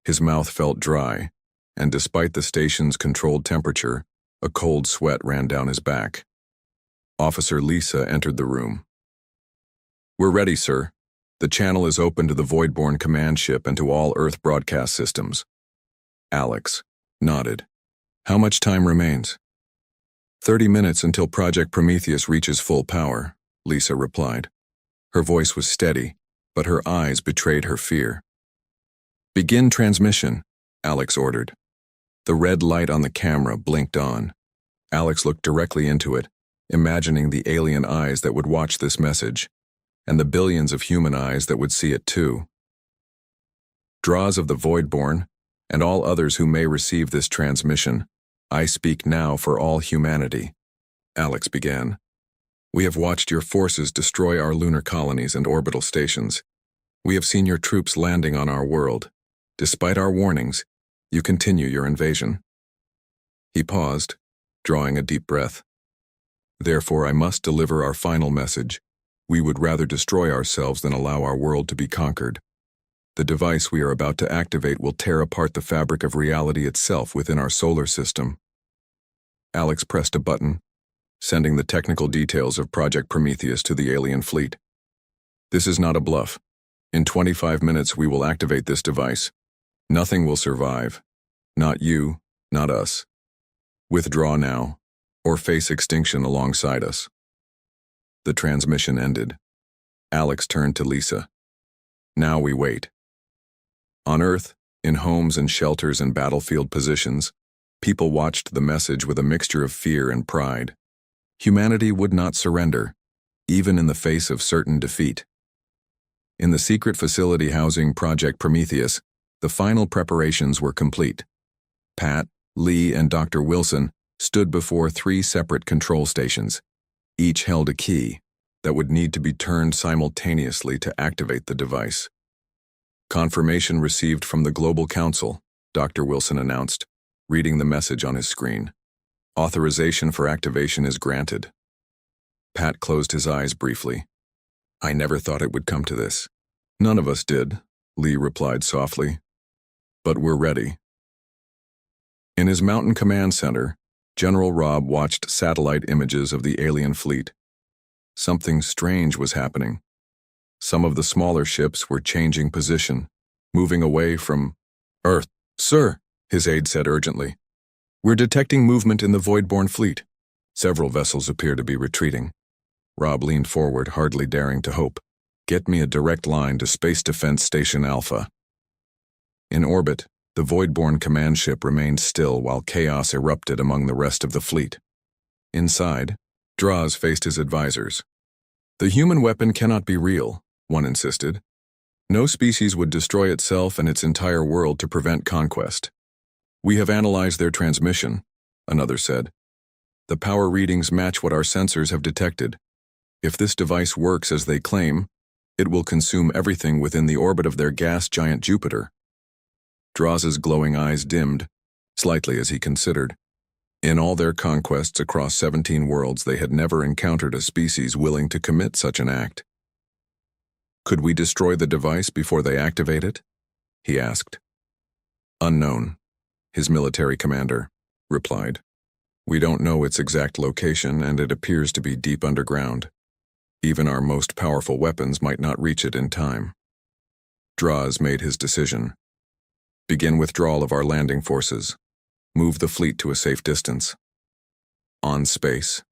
His mouth felt dry, and despite the station's controlled temperature, a cold sweat ran down his back. Officer Lisa entered the room. We're ready, sir. The channel is open to the Voidborn command ship and to all Earth broadcast systems. Alex nodded. How much time remains? 30 minutes until Project Prometheus reaches full power, Lisa replied. Her voice was steady, but her eyes betrayed her fear. Begin transmission, Alex ordered. The red light on the camera blinked on. Alex looked directly into it, imagining the alien eyes that would watch this message, and the billions of human eyes that would see it too. Draws of the Voidborn, and all others who may receive this transmission, I speak now for all humanity, Alex began. We have watched your forces destroy our lunar colonies and orbital stations. We have seen your troops landing on our world. Despite our warnings, you continue your invasion. He paused, drawing a deep breath. Therefore, I must deliver our final message. We would rather destroy ourselves than allow our world to be conquered. The device we are about to activate will tear apart the fabric of reality itself within our solar system. Alex pressed a button, sending the technical details of Project Prometheus to the alien fleet. This is not a bluff. In 25 minutes, we will activate this device. Nothing will survive. Not you, not us. Withdraw now, or face extinction alongside us. The transmission ended. Alex turned to Lisa. Now we wait. On Earth, in homes and shelters and battlefield positions, people watched the message with a mixture of fear and pride. Humanity would not surrender, even in the face of certain defeat. In the secret facility housing Project Prometheus, the final preparations were complete. Pat, Lee, and Dr. Wilson stood before 3 separate control stations. Each held a key that would need to be turned simultaneously to activate the device. Confirmation received from the Global Council, Dr. Wilson announced, reading the message on his screen. Authorization for activation is granted. Pat closed his eyes briefly. I never thought it would come to this. None of us did, Lee replied softly. But we're ready. In his Mountain Command Center, General Robb watched satellite images of the alien fleet. Something strange was happening. Some of the smaller ships were changing position, moving away from Earth. Sir, his aide said urgently. We're detecting movement in the Voidborn fleet. Several vessels appear to be retreating. Robb leaned forward, hardly daring to hope. Get me a direct line to Space Defense Station Alpha. In orbit, the Voidborn command ship remained still while chaos erupted among the rest of the fleet. Inside, Draws faced his advisors. The human weapon cannot be real, one insisted. No species would destroy itself and its entire world to prevent conquest. We have analyzed their transmission, another said. The power readings match what our sensors have detected. If this device works as they claim, it will consume everything within the orbit of their gas giant Jupiter. Draws's glowing eyes dimmed, slightly as he considered. In all their conquests across 17 worlds, they had never encountered a species willing to commit such an act. Could we destroy the device before they activate it? He asked. Unknown, his military commander replied. We don't know its exact location, and it appears to be deep underground. Even our most powerful weapons might not reach it in time. Draws made his decision. Begin withdrawal of our landing forces. Move the fleet to a safe distance. On space.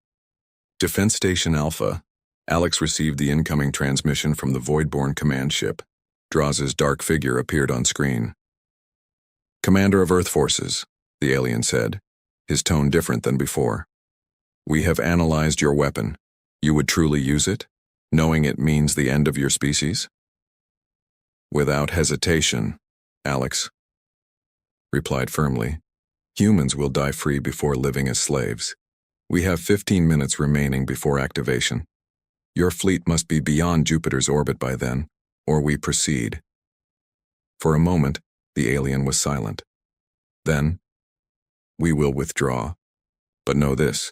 Defense Station Alpha. Alex received the incoming transmission from the Voidborn command ship. Draws's dark figure appeared on screen. Commander of Earth Forces, the alien said, his tone different than before. We have analyzed your weapon. You would truly use it, knowing it means the end of your species? Without hesitation, Alex replied firmly. Humans will die free before living as slaves. We have 15 minutes remaining before activation. Your fleet must be beyond Jupiter's orbit by then, or we proceed. For a moment, the alien was silent. Then, we will withdraw. But know this.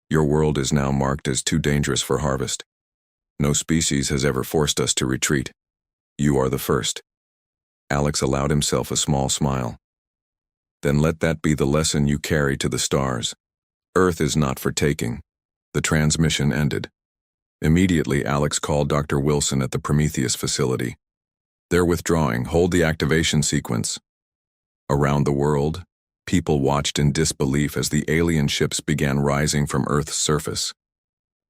Your world is now marked as too dangerous for harvest. No species has ever forced us to retreat. You are the first. Alex allowed himself a small smile. Then let that be the lesson you carry to the stars. Earth is not for taking. The transmission ended. Immediately, Alex called Dr. Wilson at the Prometheus facility. They're withdrawing. Hold the activation sequence. Around the world, people watched in disbelief as the alien ships began rising from Earth's surface.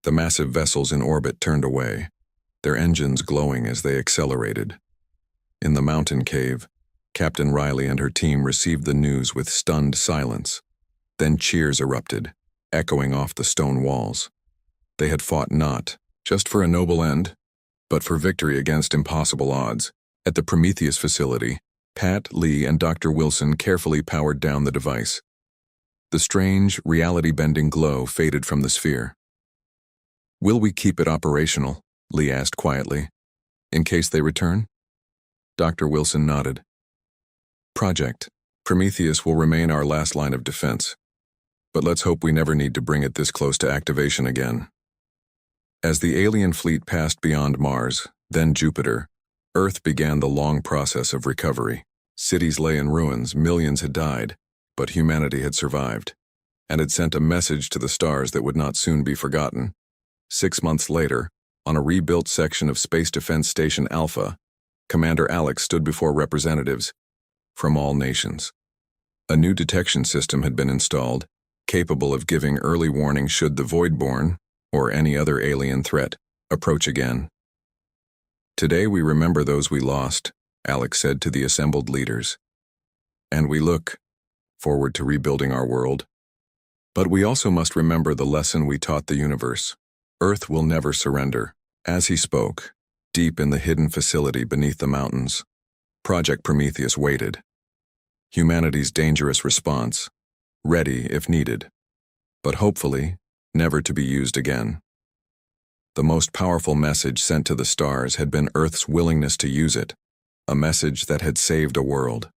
The massive vessels in orbit turned away, their engines glowing as they accelerated. In the mountain cave, Captain Riley and her team received the news with stunned silence. Then cheers erupted, echoing off the stone walls. They had fought not just for a noble end, but for victory against impossible odds. At the Prometheus facility, Pat, Lee, and Dr. Wilson carefully powered down the device. The strange, reality-bending glow faded from the sphere. Will we keep it operational? Lee asked quietly. In case they return? Dr. Wilson nodded. Project Prometheus will remain our last line of defense, but let's hope we never need to bring it this close to activation again. As the alien fleet passed beyond Mars, then Jupiter, Earth began the long process of recovery. Cities lay in ruins, millions had died, but humanity had survived, and had sent a message to the stars that would not soon be forgotten. 6 months later, on a rebuilt section of Space Defense Station Alpha, Commander Alex stood before representatives from all nations. A new detection system had been installed, capable of giving early warning should the Voidborn, or any other alien threat, approach again. "Today we remember those we lost," Alex said to the assembled leaders. "And we look forward to rebuilding our world. But we also must remember the lesson we taught the universe. Earth will never surrender." As he spoke, deep in the hidden facility beneath the mountains, Project Prometheus waited. Humanity's dangerous response, ready if needed, but hopefully never to be used again. The most powerful message sent to the stars had been Earth's willingness to use it, a message that had saved a world.